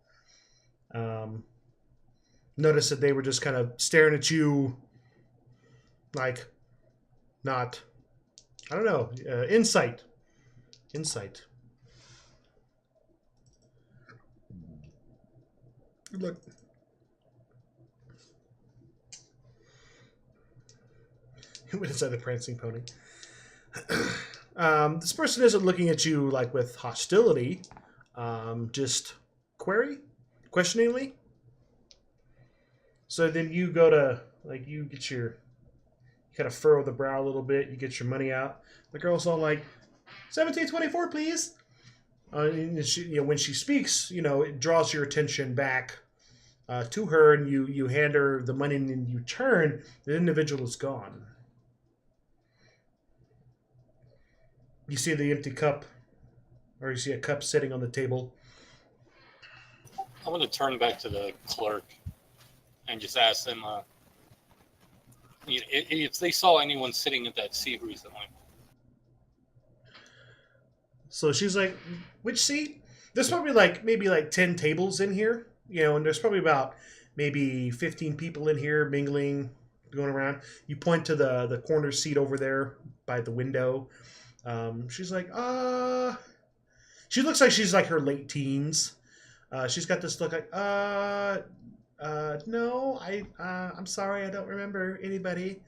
Notice that they were just kind of staring at you, not, I don't know, insight. Good luck. He went inside the prancing pony. This person isn't looking at you with hostility, just questioningly. So then you go to you kind of furrow the brow a little bit. You get your money out. The girl's all like, 1724, please. And she, when she speaks, it draws your attention back to her, and you hand her the money, and then you turn. The individual is gone. You see the empty cup, or you see a cup sitting on the table. I want to turn back to the clerk and just ask them if they saw anyone sitting at that seat recently. So she's like, which seat? There's probably maybe 10 tables in here, and there's probably about maybe 15 people in here mingling, going around. You point to the corner seat over there by the window. She's like, she looks like she's her late teens. She's got this look no, I'm sorry, I don't remember anybody.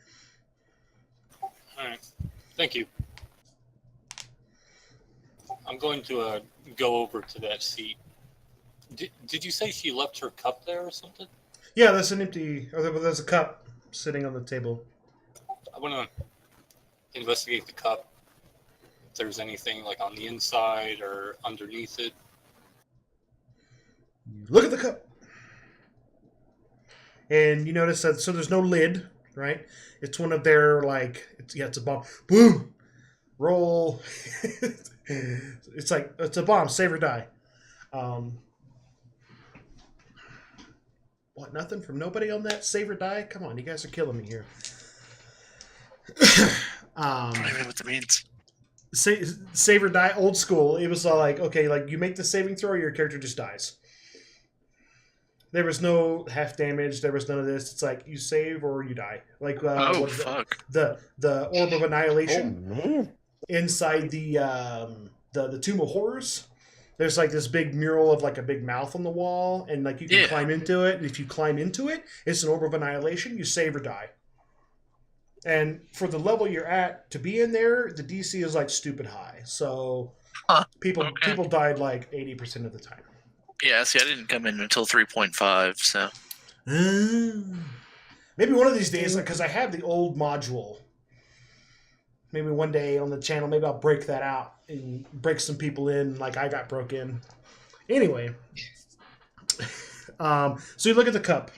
All right, thank you. I'm going to go over to that seat. Did you say she left her cup there or something? Yeah, there's there's a cup sitting on the table. I want to investigate the cup. If there's anything on the inside or underneath it. Look at the cup. And you notice that, so there's no lid, right? It's one of their, it's a bomb. Boom! Roll. It's a bomb, save or die. What, nothing from nobody on that save or die? Come on, you guys are killing me here. I don't even know what that means. Save or die, old school. It was like, okay, like you make the saving throw, your character just dies. There was no half damage. There was none of this. It's like you save or you die. Like Fuck. The orb of Oh annihilation man. inside the Tomb of Horrors. There's like this big mural of like a big mouth on the wall, and like you can climb into it. And if you climb into it, it's an orb of annihilation. You save or die. And for the level you're at, to be in there, the DC is like stupid high. So people died like 80% of the time. Yeah, see, I didn't come in until 3.5, so. Maybe one of these days, because I have the old module. Maybe one day on the channel, maybe I'll break that out and break some people in like I got broke in. Anyway, so you look at the cup.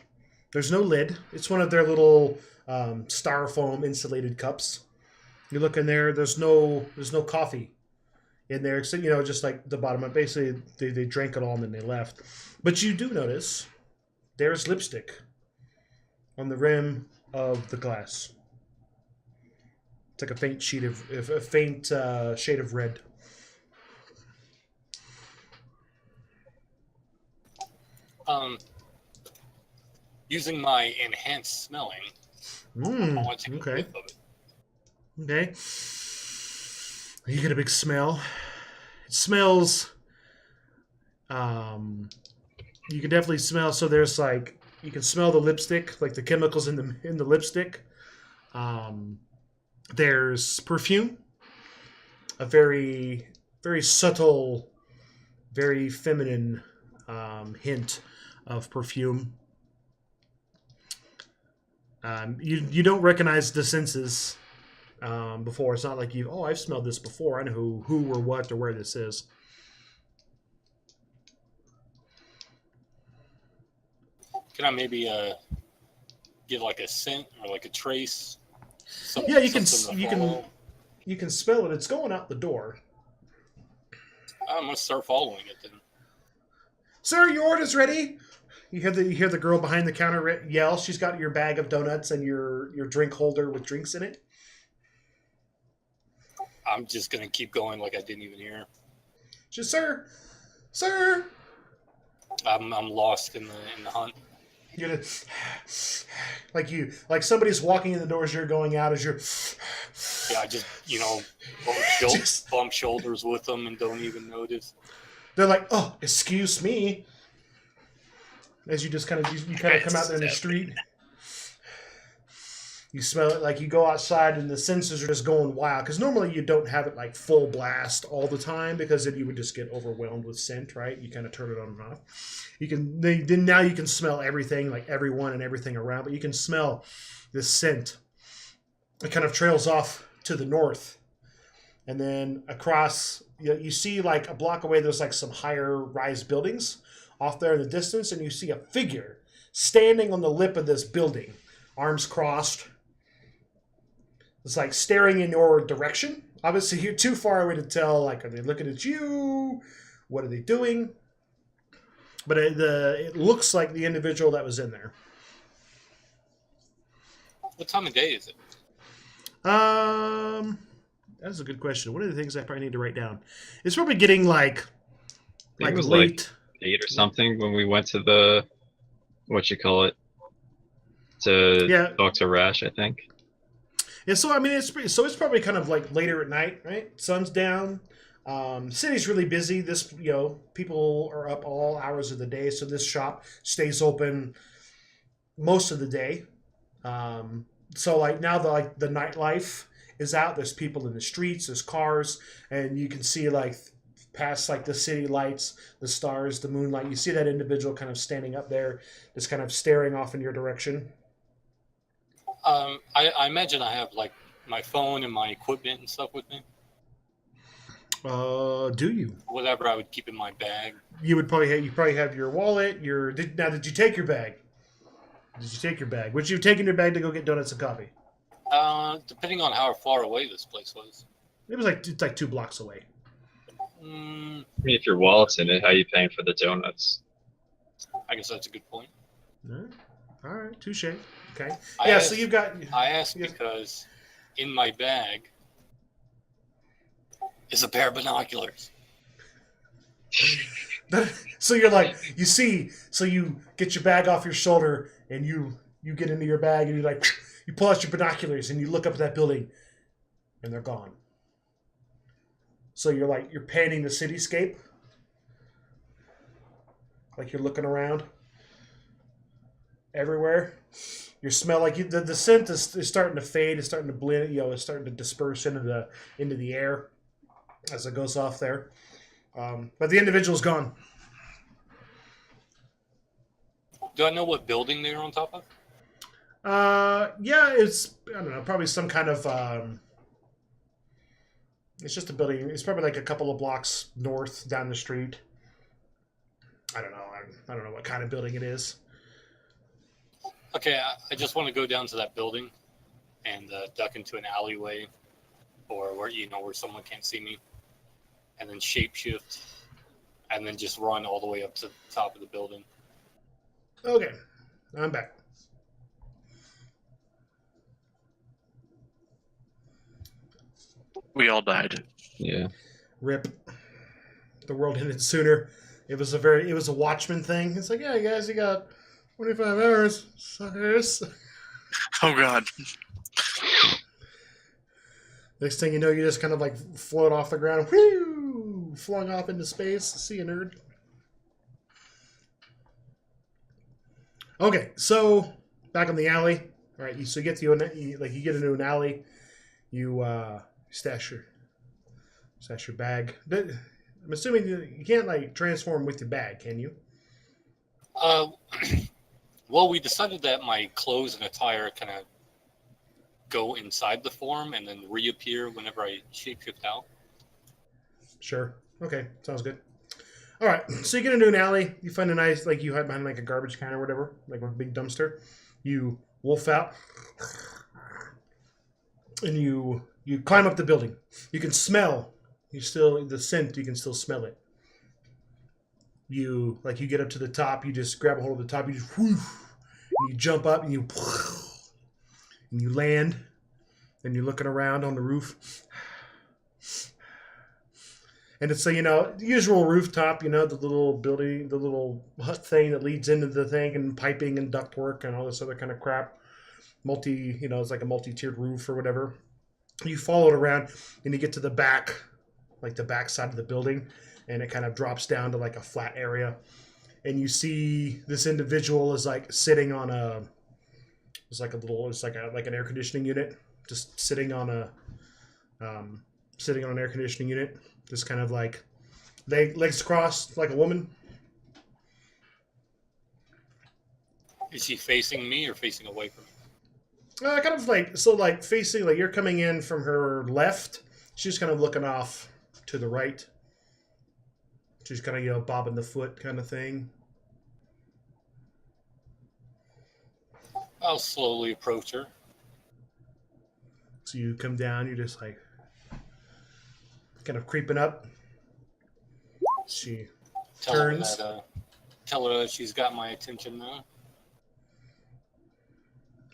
There's no lid. It's one of their little styrofoam insulated cups. You look in there. There's no coffee in there, except just like the bottom. Basically, they drank it all and then they left. But you do notice there's lipstick on the rim of the glass. It's like a faint shade of red. Using my enhanced smelling, I want to take a whiff of it. Okay. You get a big smell. It smells. You can definitely smell. So there's like you can smell the lipstick, like the chemicals in the lipstick. There's perfume, a very very subtle, very feminine hint of perfume. You don't recognize the senses before. It's not like I've smelled this before. I know who or what or where this is. Can I maybe get like a scent or like a trace? Yeah, you can smell it. It's going out the door. I'm gonna start following it then. Sir, your order's ready. You hear the girl behind the counter yell. She's got your bag of donuts and your drink holder with drinks in it. I'm just gonna keep going like I didn't even hear. She's, sir. I'm lost in the hunt. You're like somebody's walking in the door as you're going out. As you're I just bump shoulders with them and don't even notice. They're like, oh, excuse me. As you just kind of come out there in the street. You smell it, like you go outside and the senses are just going wild. Because normally you don't have it like full blast all the time because then you would just get overwhelmed with scent, right? You kind of turn it on and off. Now you can smell everything, like everyone and everything around, but you can smell this scent. It kind of trails off to the north. And then across, you see like a block away, there's like some higher rise buildings off there in the distance, and you see a figure standing on the lip of this building, arms crossed. It's like staring in your direction. Obviously, you're too far away to tell, like, are they looking at you? What are they doing? But it looks like the individual that was in there. What time of day is it? That's a good question. One of the things I probably need to write down. It's probably getting like it was late. Like 8 or something when we went to the to talk to Rash, I think. Yeah, so I mean it's probably kind of like later at night, right? Sun's down. City's really busy. This people are up all hours of the day, so this shop stays open most of the day. So like now the nightlife is out. There's people in the streets. There's cars, and you can see like past like the city lights, the stars, the moonlight. You see that individual kind of standing up there, just kind of staring off in your direction. I imagine I have like my phone and my equipment and stuff with me. Do you? Whatever I would keep in my bag. You probably have your wallet. Did you take your bag? Did you take your bag? Would you have taken your bag to go get donuts and coffee? Depending on how far away this place was. It's like 2 blocks away. I mean, if your wallet's in it, how are you paying for the donuts? I guess that's a good point. All right, touche. Okay. I Yeah, asked, so you've got. I asked Yes. because in my bag is a pair of binoculars. So you're like, you see, so you get your bag off your shoulder and you get into your bag and you like, you pull out your binoculars and you look up at that building and they're gone. So you're like, you're panning the cityscape. Like you're looking around everywhere. You smell like the scent is starting to fade. It's starting to blend. It's starting to disperse into the air as it goes off there. But the individual's gone. Do I know what building they're on top of? Yeah, it's I don't know, probably some kind of. It's just a building. It's probably like a couple of blocks north down the street. I don't know. I don't know what kind of building it is. Okay, I just want to go down to that building and duck into an alleyway, or where someone can't see me, and then shapeshift, and then just run all the way up to the top of the building. Okay, I'm back. We all died. Yeah. Rip. The world ended sooner. It was a Watchmen thing. It's like, yeah, guys, you got 25 hours, suckers. Oh God. Next thing you know, you just kind of like float off the ground, whoo, flung off into space. See you, nerd. Okay, so back in the alley. All right, so you get into an alley. You stash your bag. But I'm assuming you can't like transform with your bag, can you? Well, we decided that my clothes and attire kind of go inside the form and then reappear whenever I shapeshift out. Sure. Okay, sounds good. All right, so you get into an alley. You find a nice, like you hide behind like a garbage can or whatever, like a big dumpster. You wolf out, and you climb up the building. You can smell. The scent. You can still smell it. You get up to the top. You just grab a hold of the top. You just whoosh, and you jump up and you land. And you're looking around on the roof. And it's the usual rooftop, the little building, the little hut thing that leads into the thing, and piping and ductwork and all this other kind of crap. It's like a multi-tiered roof or whatever. You follow it around and you get to the back, like the back side of the building, and it kind of drops down to like a flat area. And you see this individual is like sitting on it's like an air conditioning unit, just sitting on an air conditioning unit. Just kind of like legs crossed like a woman. Is she facing me or facing away from me? Kind of facing, like you're coming in from her left. She's kind of looking off to the right. She's kind of, bobbing the foot kind of thing. I'll slowly approach her. So you come down, you're just like kind of creeping up. She turns. Tell her that she's got my attention now.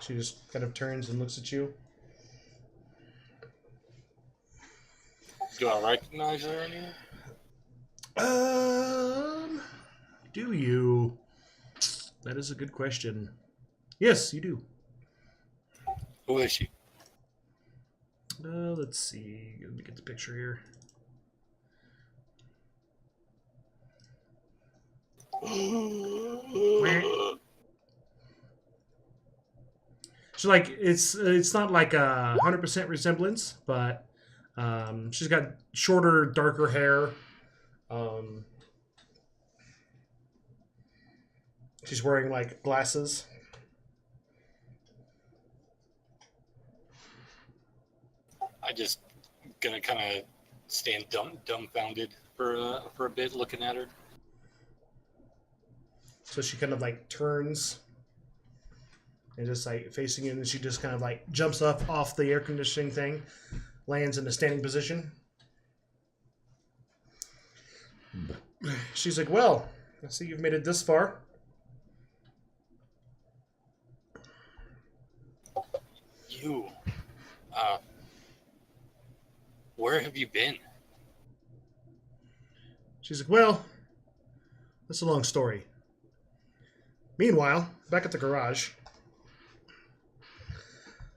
She just kind of turns and looks at you. Do I recognize her anymore? Do you? That is a good question. Yes, you do. Who is she? Let's see. Let me get the picture here. So it's not like 100% resemblance, but she's got shorter, darker hair. She's wearing like glasses. I just gonna kind of stand dumbfounded for a bit, looking at her. So she kind of like turns and just like facing you, and she just kind of like jumps up off the air conditioning thing, lands in a standing position. She's like, "Well, I see you've made it this far. you. Uh, where have you been? She's like, well, that's a long story. Meanwhile, back at the garage.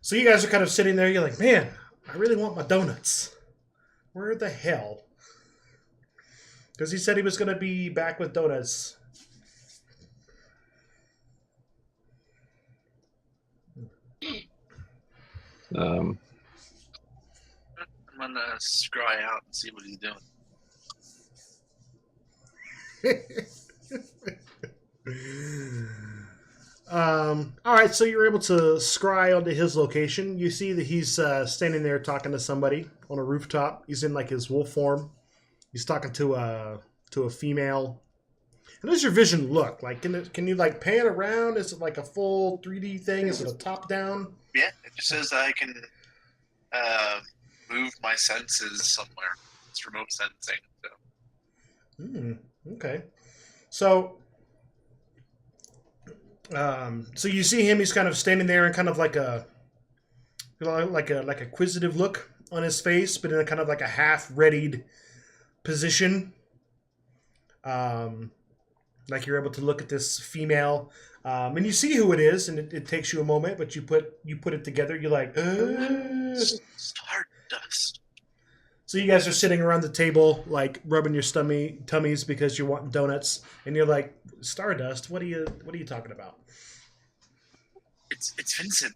So you guys are kind of sitting there. You're like, man, I really want my donuts. Where the hell? Because he said he was going to be back with donuts. Um, I'm gonna scry out and see what he's doing. All right, so you're able to scry onto his location. You see that he's standing there talking to somebody on a rooftop. He's in like his wolf form. He's talking to a female. How does your vision look? Like, can you like pan around? Is it like a full 3D thing? Is it a top down? Yeah, it just says I can move my senses somewhere. It's remote sensing. So. Okay. So, so you see him. He's kind of standing there, and kind of like a acquisitive look on his face, but in a kind of like a half-readied position. Like you're able to look at this female, and you see who it is, and it takes you a moment, but you put it together. You're like, Stardust. So you guys are sitting around the table, like rubbing your tummies because you're wanting donuts, and you're like, Stardust? What are you talking about? It's Vincent.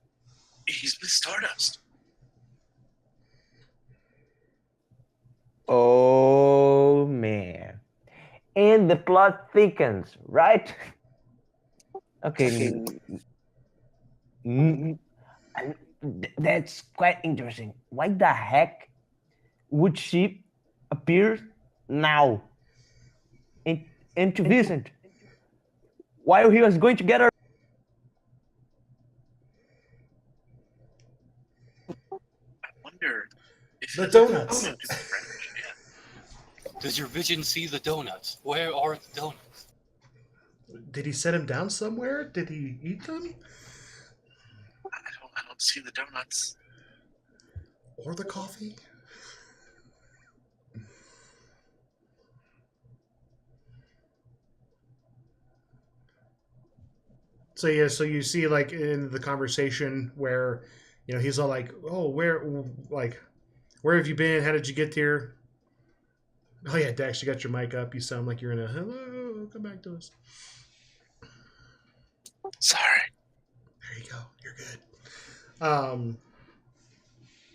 He's with Stardust. Oh man. And the plot thickens, right? Okay. That's quite interesting. Why the heck would she appear now? And to Vincent, while he was going to get her. I wonder if The donuts. Yeah. Does your vision see the donuts? Where are the donuts? Did he set him down somewhere? Did he eat them? I don't see the donuts. Or the coffee? So yeah, so you see like in the conversation where, he's all like, "Oh, where have you been? How did you get here?" Oh yeah, Dax, you got your mic up. You sound like you're in a hello. Come back to us. Sorry. There you go. You're good.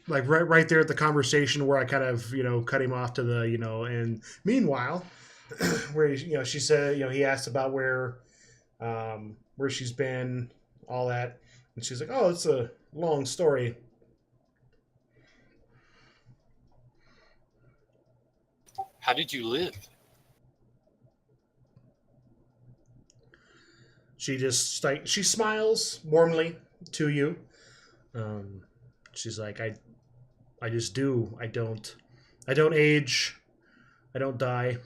Like right there at the conversation where I kind of cut him off to the and meanwhile, where she said he asked about where she's been, all that, and she's like, "Oh, it's a long story." How did you live? She just she smiles warmly to you. She's like, I just do. I don't age. I don't die.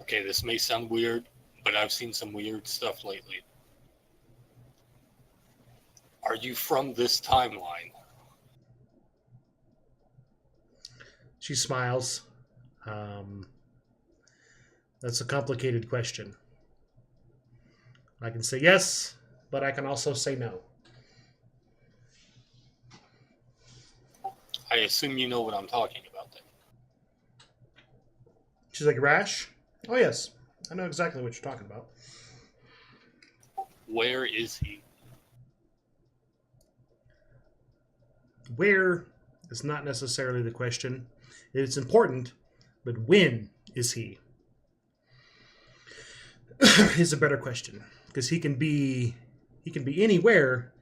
Okay, this may sound weird, but I've seen some weird stuff lately. Are you from this timeline? She smiles. That's a complicated question. I can say yes, but I can also say no. I assume you know what I'm talking about then. She's like, Rash? Oh, yes. I know exactly what you're talking about. Where is he? Where is not necessarily the question. It's important, but when is he? Is a better question, because he can be anywhere,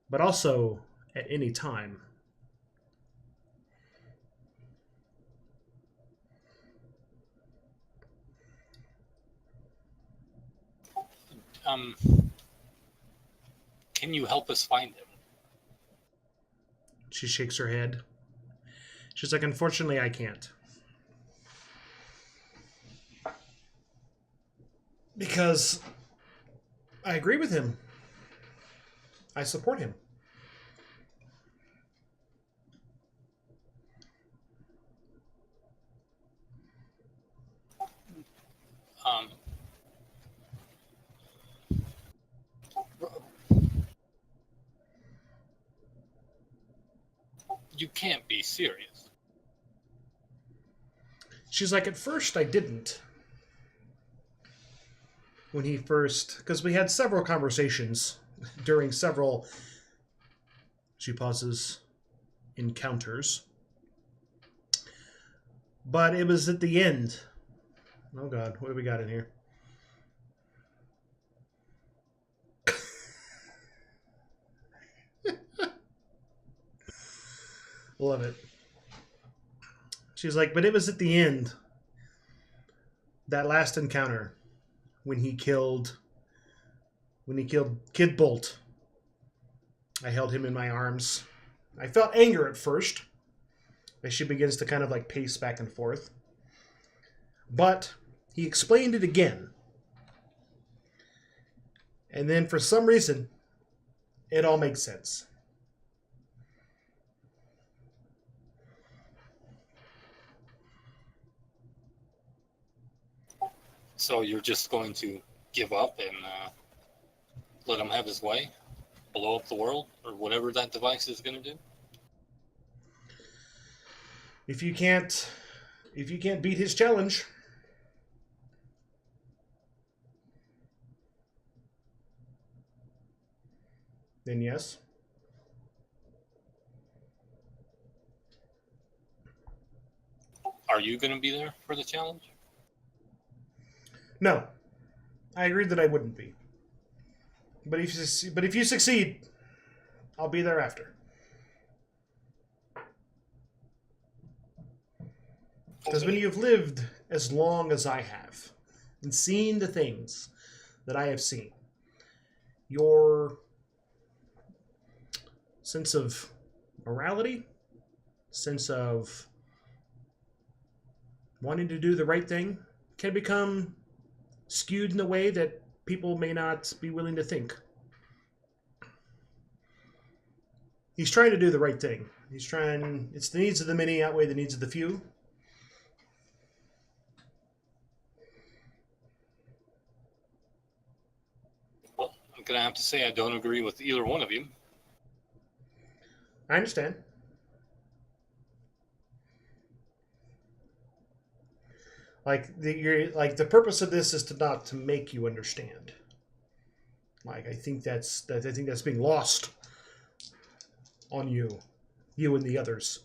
but also at any time. Can you help us find him? She shakes her head. She's like, unfortunately, I can't. Because I agree with him. I support him. Um, you can't be serious. She's like, at first I didn't. When he first, because we had several conversations during several, she pauses, encounters. But it was at the end. Oh God, what do we got in here? Love it. She's like, but it was at the end, that last encounter, when he killed Kid Bolt. I held him in my arms. I felt anger at first, as she begins to kind of like pace back and forth. But he explained it again. And then for some reason, it all makes sense. So you're just going to give up and let him have his way? Blow up the world? Or whatever that device is going to do? If you can't beat his challenge, then yes. Are you going to be there for the challenge? No. I agreed that I wouldn't be. But if you succeed, I'll be there after. Because when you've lived as long as I have and seen the things that I have seen, your sense of morality, sense of wanting to do the right thing can become skewed in a way that people may not be willing to think. He's trying to do the right thing. It's the needs of the many outweigh the needs of the few. Well, I'm going to have to say I don't agree with either one of you. I understand. The purpose of this is not to make you understand. I think that's being lost on you and the others.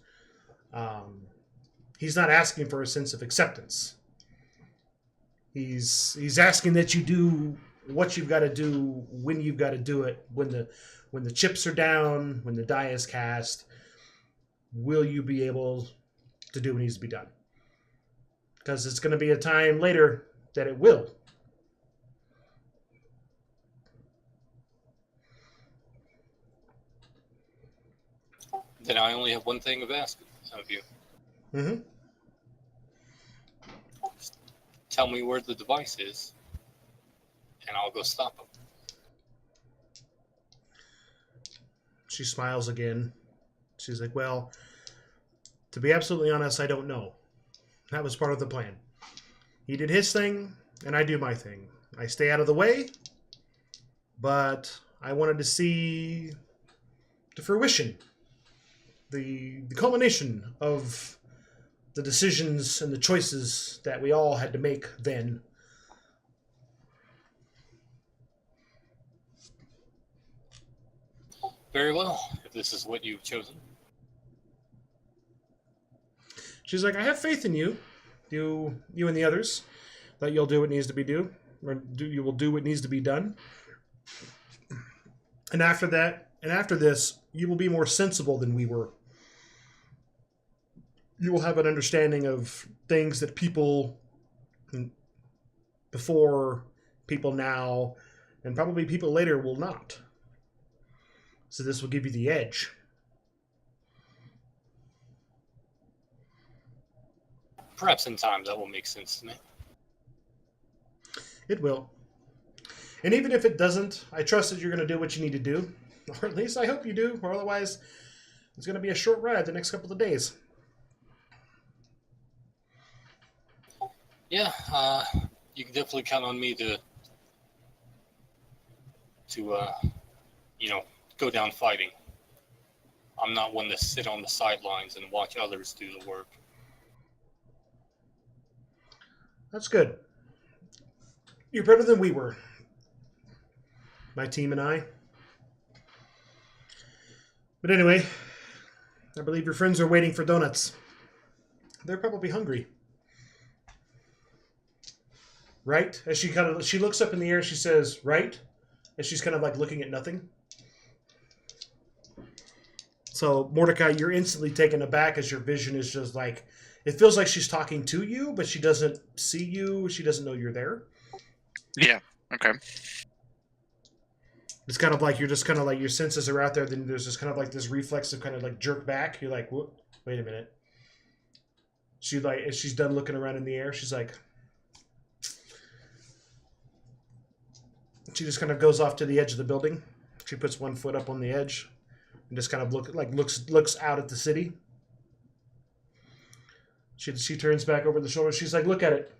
He's not asking for a sense of acceptance. He's asking that you do what you've got to do when you've got to do it. When the chips are down, when the die is cast, will you be able to do what needs to be done? Because it's going to be a time later that it will. Then I only have one thing of ask of you. Mm-hmm. Tell me where the device is, and I'll go stop him. She smiles again. She's like, well, to be absolutely honest, I don't know. That was part of the plan. He did his thing, and I do my thing. I stay out of the way, but I wanted to see the fruition, the culmination of the decisions and the choices that we all had to make then. Very well, if this is what you've chosen. She's like, I have faith in you, you and the others, that you'll do what needs to be done, you will do what needs to be done. And after this, you will be more sensible than we were. You will have an understanding of things that people before, people now, and probably people later will not. So this will give you the edge. Perhaps in time that will make sense to me. It will. And even if it doesn't, I trust that you're going to do what you need to do. Or at least I hope you do, or otherwise it's going to be a short ride the next couple of days. Yeah, you can definitely count on me to go down fighting. I'm not one to sit on the sidelines and watch others do the work. That's good. You're better than we were. My team and I. But anyway, I believe your friends are waiting for donuts. They're probably hungry. Right? As she looks up in the air, she says, right? As she's kind of like looking at nothing. So, Mordecai, you're instantly taken aback as your vision is just like, it feels like she's talking to you, but she doesn't see you. She doesn't know you're there. Yeah. Okay. It's kind of like you're just kind of like your senses are out there. Then there's just kind of like this reflex of kind of like jerk back. You're like, what? Wait a minute. She like, as she's done looking around in the air, she's like, she just kind of goes off to the edge of the building. She puts one foot up on the edge and just kind of looks out at the city. She turns back over the shoulder. She's like, look at it.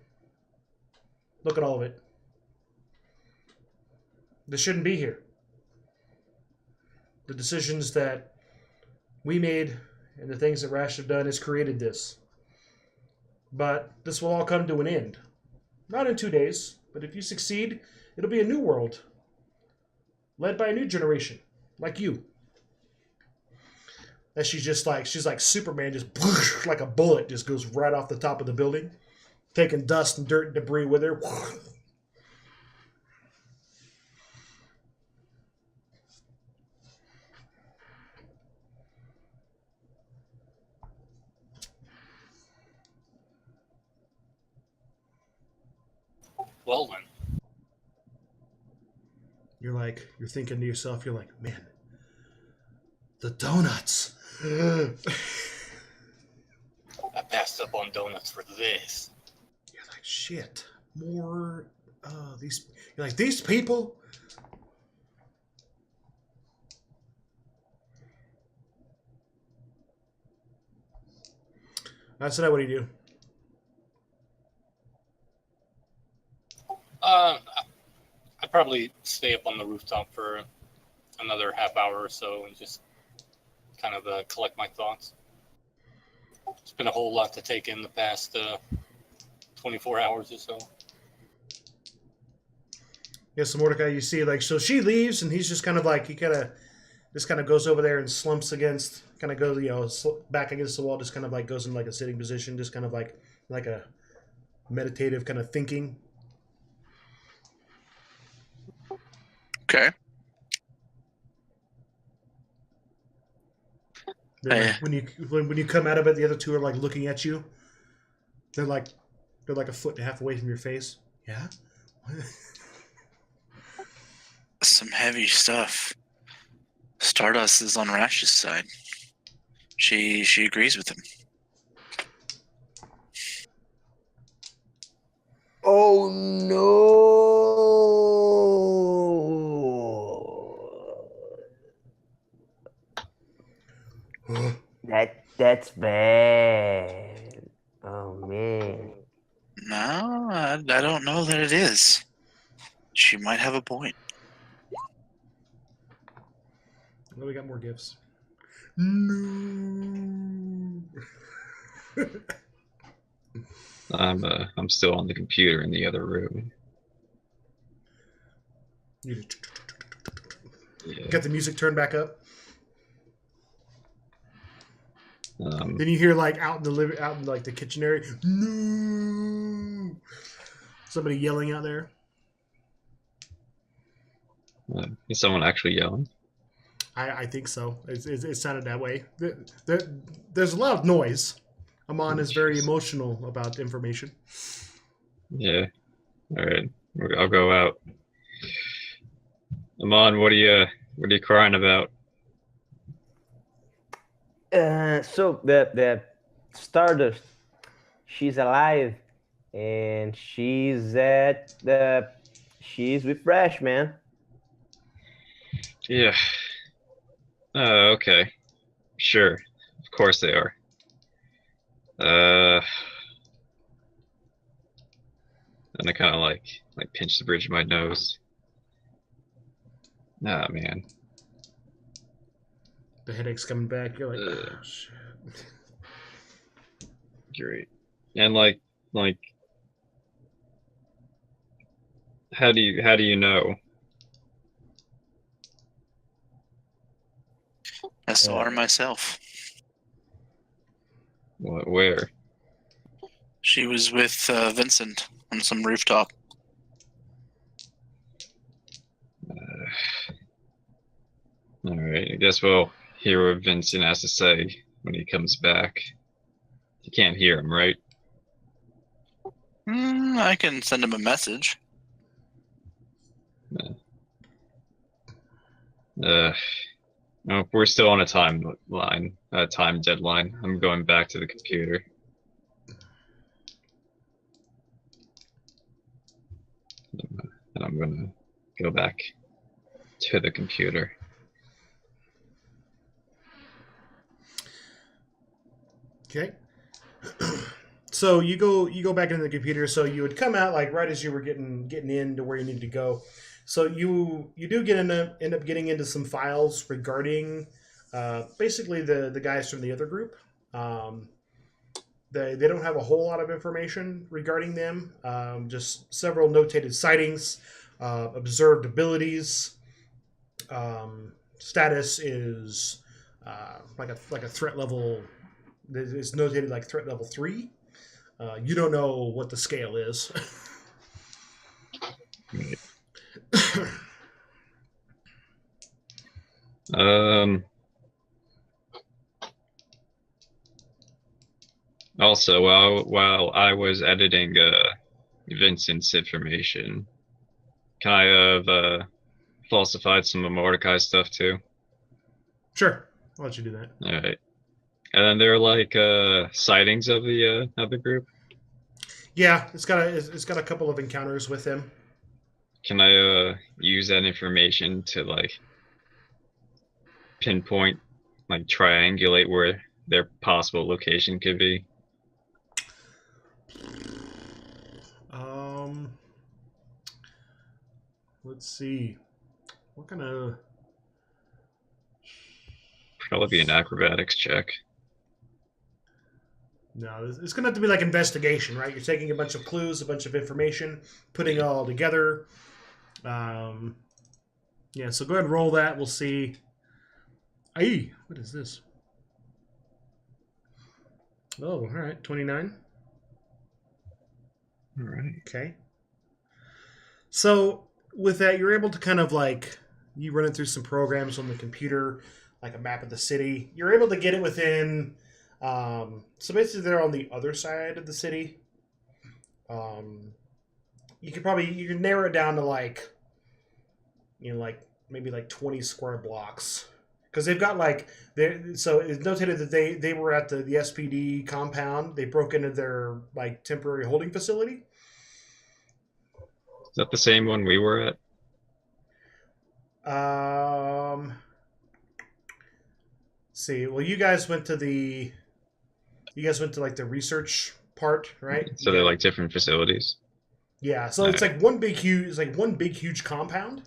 Look at all of it. This shouldn't be here. The decisions that we made and the things that Rash have done has created this. But this will all come to an end. Not in 2 days, but if you succeed, it'll be a new world. Led by a new generation, like you. And she's like Superman, just like a bullet just goes right off the top of the building, taking dust and dirt and debris with her. Well then. You're thinking to yourself, you're like, man, the donuts. I passed up on donuts for this. You're like, shit, more, you're like, these people. I said, what do you do? I'd probably stay up on the rooftop for another half hour or so and just kind of collect my thoughts. It's been a whole lot to take in the past 24 hours or so. Yeah, so Mordecai, you see, like, so she leaves, and he's just kind of like, he just kind of goes over there and slumps against, kind of goes, back against the wall, just kind of like goes in like a sitting position, just kind of like a meditative kind of thinking. Okay. Like, when you come out of it, the other two are like looking at you. They're like a foot and a half away from your face. Yeah. Some heavy stuff. Stardust is on Rash's side. She agrees with him. Oh no! That's bad. Oh man. No, I don't know that it is. She might have a point. Well, we got more gifts. No. I'm still on the computer in the other room. You Yeah. got the music turned back up. Um, Then you hear like out in like the kitchen area, no, somebody yelling out there. is someone actually yelling? I think so. It sounded that way. There's a lot of noise. Amon is very emotional about information. Yeah. All right. I'll go out. Amon, what are you crying about? So the Stardust, she's alive, and she's with Fresh, man. Yeah. Oh, okay. Sure. Of course they are. And I kind of like pinch the bridge of my nose. Ah, man. The headache's coming back. You're like, Ugh. oh, shit. Great. And like, how do you know? I saw her myself. What, where? She was with Vincent on some rooftop. All right. I guess we'll hear what Vincent has to say when he comes back. You can't hear him, right? I can send him a message. No, we're still on a time deadline. I'm going back to the computer. And I'm gonna go back to the computer. Okay. So you go back into the computer. So you would come out like right as you were getting into where you needed to go. So you do end up getting into some files regarding basically the guys from the other group. They don't have a whole lot of information regarding them. Just several notated sightings, observed abilities. Status is like a threat level. It's notated like threat level 3. You don't know what the scale is. Right. Also, while I was editing Vincent's information, can I have falsified some of Mordecai's stuff too? Sure, I'll let you do that. All right. And then there are like sightings of the group. Yeah, it's got a couple of encounters with him. Can I use that information to like pinpoint, like triangulate where their possible location could be? Let's see. What kind of? Probably be an acrobatics check. No, it's going to have to be like investigation, right? You're taking a bunch of clues, a bunch of information, putting it all together. Yeah, so go ahead and roll that. We'll see. Aye, what is this? Oh, all right, 29. All right. Okay. So with that, you're able to kind of like you run it through some programs on the computer, like a map of the city. You're able to get it within. So basically, they're on the other side of the city. You can narrow it down to like, like maybe like 20 square blocks because they've got like so it's notated that they were at the SPD compound. They broke into their like temporary holding facility. Is that the same one we were at? See, well, you guys went to like the research part, right? So they're like different facilities. Yeah, so it's like one big huge compound.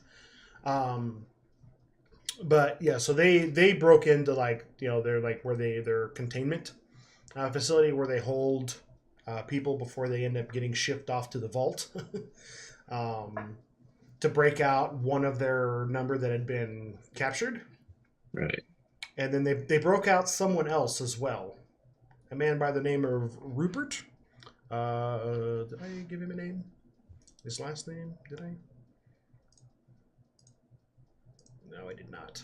But yeah, so they broke into like they're like where their containment facility where they hold people before they end up getting shipped off to the vault to break out one of their number that had been captured. Right. And then they broke out someone else as well, a man by the name of Rupert. Did I give him a name? His last name? Did I? No, I did not.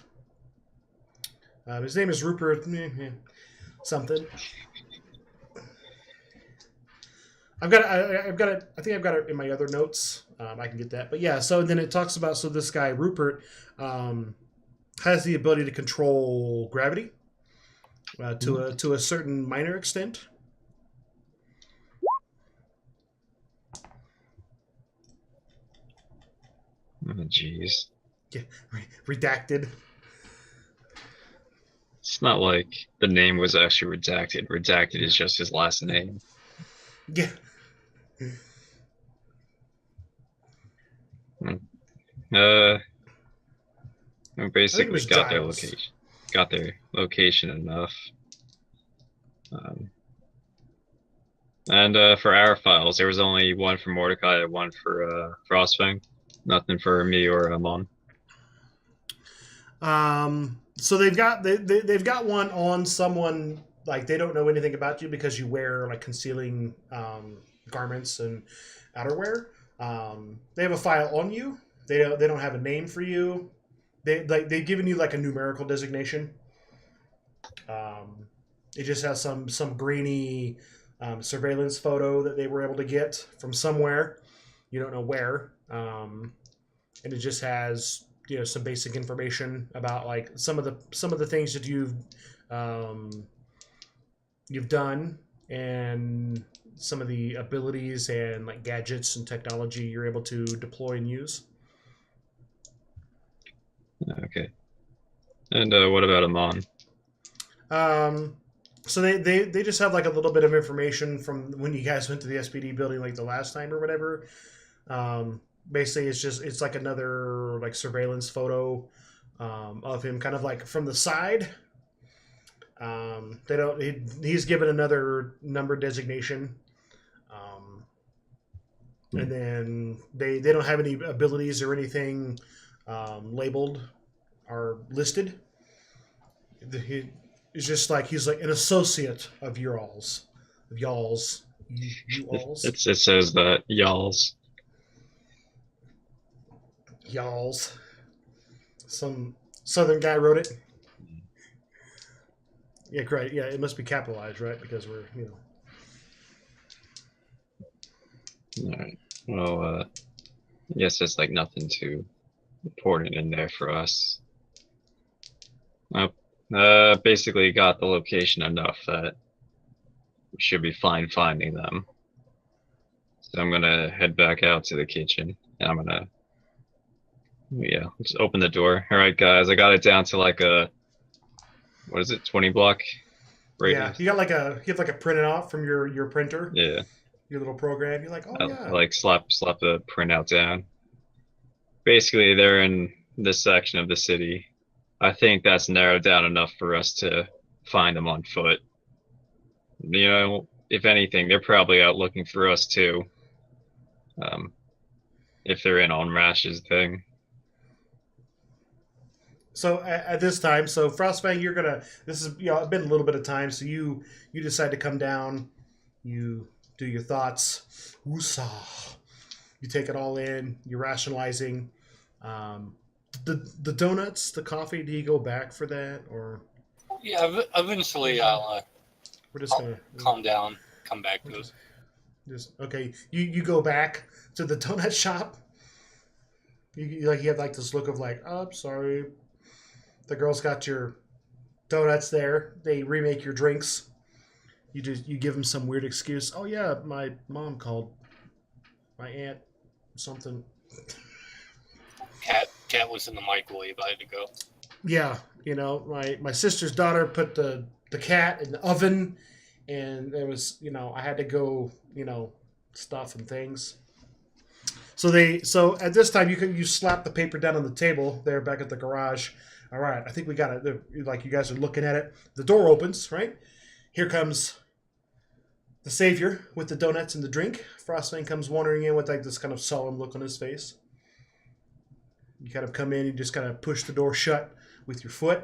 His name is Rupert. Something. I've got it. I think I've got it in my other notes. I can get that. But yeah, so then it talks about this guy Rupert has the ability to control gravity to a certain minor extent. Oh, jeez. Yeah, redacted. It's not like the name was actually redacted. Redacted is just his last name. Yeah. We I think it basically was got their Giles. location. Got their location enough. And for our files, there was only one for Mordecai and one for Frostfang. Nothing for me or Amon. So they've got one on someone, like they don't know anything about you because you wear like concealing garments and outerwear. They have a file on you. They don't have a name for you. They've given you like a numerical designation. It just has some grainy surveillance photo that they were able to get from somewhere. You don't know where. And it just has some basic information about like some of the things that you've done, and some of the abilities and like gadgets and technology you're able to deploy and use. Okay. And what about Amon? So they just have like a little bit of information from when you guys went to the SPD building like the last time or whatever. Basically, it's like another like surveillance photo of him, kind of like from the side. He's given another number designation, and then they don't have any abilities or anything labeled or listed. It's just like he's like an associate of y'all's. It says that y'all's. Some southern guy wrote it. Yeah, great. Yeah, it must be capitalized, right? Because we're, All right. Well, I guess there's like nothing too important in there for us. Basically got the location enough that we should be fine finding them. So I'm gonna head back out to the kitchen, and I'm gonna, just open the door. All right, guys, I got it down to like a, what is it, 20 block radius? Yeah, you have like a printed out from your printer. Yeah. Your little program. You're like, oh yeah. I like slap the printout down. Basically, they're in this section of the city. I think that's narrowed down enough for us to find them on foot. If anything, they're probably out looking for us too. If they're in on Rash's thing. So at this time, so Frostfang, this is it's been a little bit of time, so you decide to come down, you do your thoughts, woosah. You take it all in, you're rationalizing. The donuts, the coffee, do you go back for that, or? Yeah, eventually I'll We're just gonna calm down, come back to it. Just okay. You go back to the donut shop. You have like this look of like, oh, I'm sorry. The girls got your donuts there. They remake your drinks. You give them some weird excuse. Oh yeah, my mom called. My aunt, something. Cat was in the microwave. I had to go. Yeah, my sister's daughter put the cat in the oven, and there was I had to go stuff and things. So at this time you slap the paper down on the table there back at the garage. All right, I think we got it. Like you guys are looking at it. The door opens, right? Here comes the savior with the donuts and the drink. Frostfang comes wandering in with like this kind of solemn look on his face. You kind of come in, you just kind of push the door shut with your foot.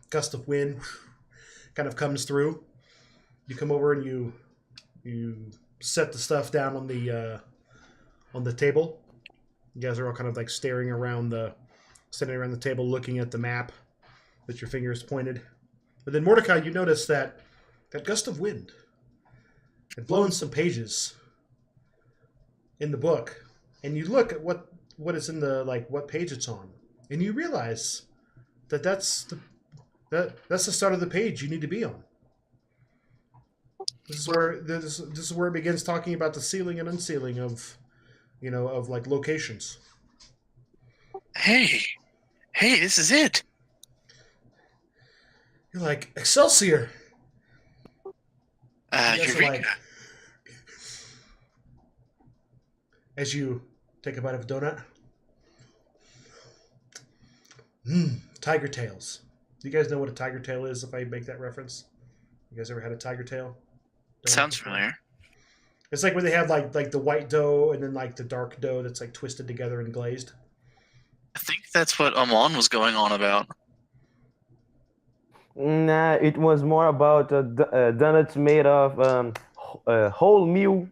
Gust of wind kind of comes through. You come over and you set the stuff down on the table. You guys are all kind of like standing around the table looking at the map with your fingers pointed. But then Mordecai, you notice that gust of wind had blown some pages in the book, and you look at what is in the what page it's on, and you realize that's the start of the page you need to be on. This is where it begins talking about the sealing and unsealing of like locations. Hey, this is it. You're like, Excelsior! You guys are Eureka. like, as you take a bite of a donut. Tiger tails. Do you guys know what a tiger tail is if I make that reference? You guys ever had a tiger tail? donut Sounds before? familiar. It's like when they have like the white dough and then like the dark dough that's like twisted together and glazed. I think that's what Amon was going on about. Nah, it was more about donuts made of wholemeal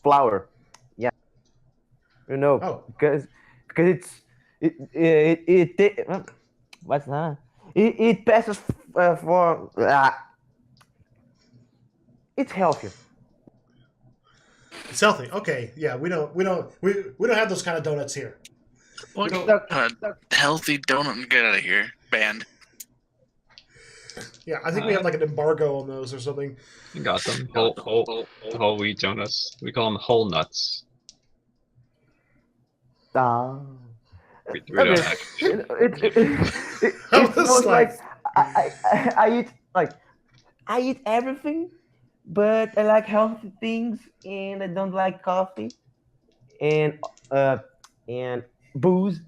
flour. Yeah, Oh, because what's that? It passes for it's healthier. it's healthy. Okay, yeah, we don't have those kind of donuts here. What don't- healthy donut? Get out of here, band. Yeah, I think we have like an embargo on those or something. You got them. Whole wheat donuts. We call them whole nuts. Ah. We don't Okay. actually. It I it's was most like- I eat everything, but I like healthy things and I don't like coffee and booze.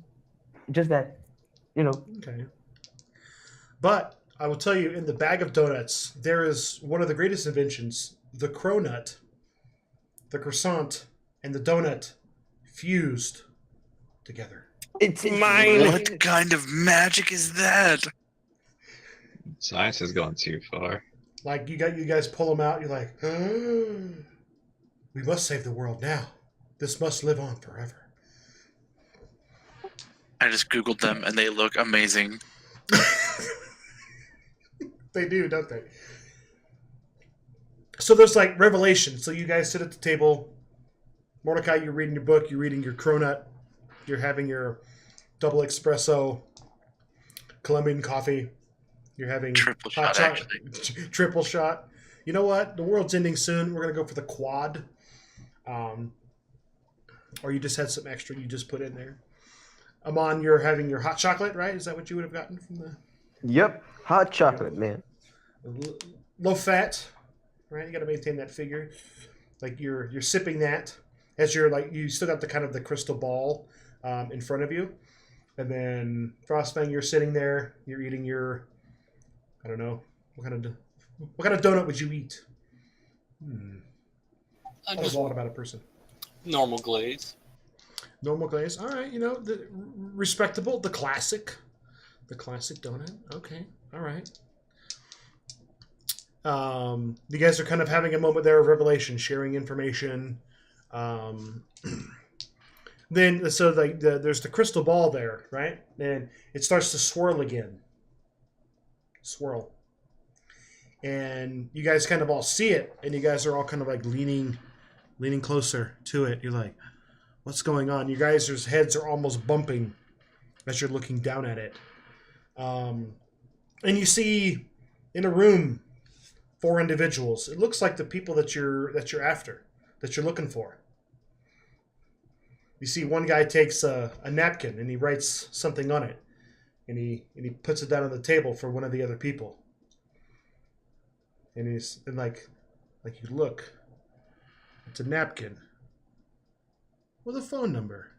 Just that, Okay. But I will tell you, in the bag of donuts, there is one of the greatest inventions: the cronut, the croissant, and the donut fused together. It's mine. What kind of magic is that? Science has gone too far. Like you guys pull them out. You're like, we must save the world now. This must live on forever. I just googled them and they look amazing. They do, don't they? So there's like revelation. So you guys sit at the table. Mordecai, you're reading your book. You're reading your cronut. You're having your double espresso Colombian coffee. You're having Triple hot shot, triple shot. You know what? The world's ending soon. We're gonna go for the quad. Or you just had some extra you just put in there. Amon, you're having your hot chocolate, right? Is that what you would have gotten from the Yep, hot chocolate, man. low fat? Right, you got to maintain that figure. Like you're sipping that as you're like you still got the kind of the crystal ball in front of you, and then Frostfang, you're sitting there. You're eating your, I don't know what kind of donut would you eat? I That was just a lot about a person. normal glaze. Normal glaze. All right, the respectable, the classic donut. Okay, all right. You guys are kind of having a moment there of revelation, sharing information. Then so like there's the crystal ball there, right? And it starts to swirl again. Swirl. And you guys kind of all see it, and you guys are all kind of like leaning closer to it. You're like, what's going on? You guys' heads are almost bumping as you're looking down at it. And you see in a room 4 individuals. It looks like the people that you're after, that you're looking for. You see one guy takes a napkin and he writes something on it, and he puts it down on the table for one of the other people. And like you look, it's a napkin with a phone number.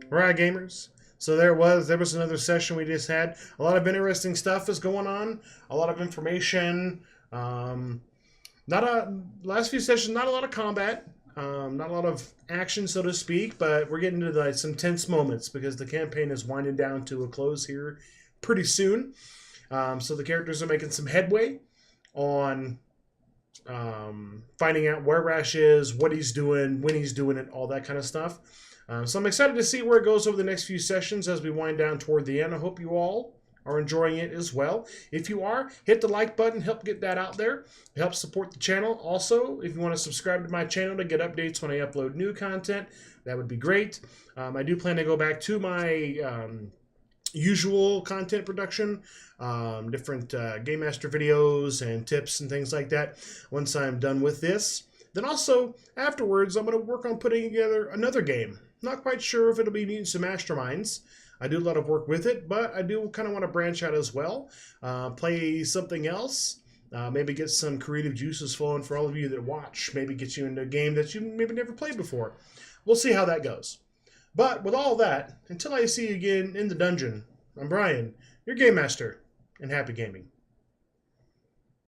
Right, gamers. So there was another session we just had. A lot of interesting stuff is going on. A lot of information. Last few sessions, not a lot of combat. Not a lot of action, so to speak. But we're getting into some tense moments because the campaign is winding down to a close here pretty soon. So the characters are making some headway on finding out where Rash is, what he's doing, when he's doing it, all that kind of stuff. So I'm excited to see where it goes over the next few sessions as we wind down toward the end. I hope you all are enjoying it as well. If you are, hit the like button, help get that out there. It helps support the channel. Also, if you want to subscribe to my channel to get updates when I upload new content, that would be great. I do plan to go back to my usual content production, different Game Master videos and tips and things like that once I'm done with this. Then also, afterwards, I'm going to work on putting together another game. Not quite sure if it'll be Mutants and Masterminds. I do a lot of work with it, but I do kind of want to branch out as well, play something else. Maybe get some creative juices flowing for all of you that watch. Maybe get you into a game that you maybe never played before. We'll see how that goes. But with all that, until I see you again in the dungeon, I'm Brian, your Game Master, and happy gaming.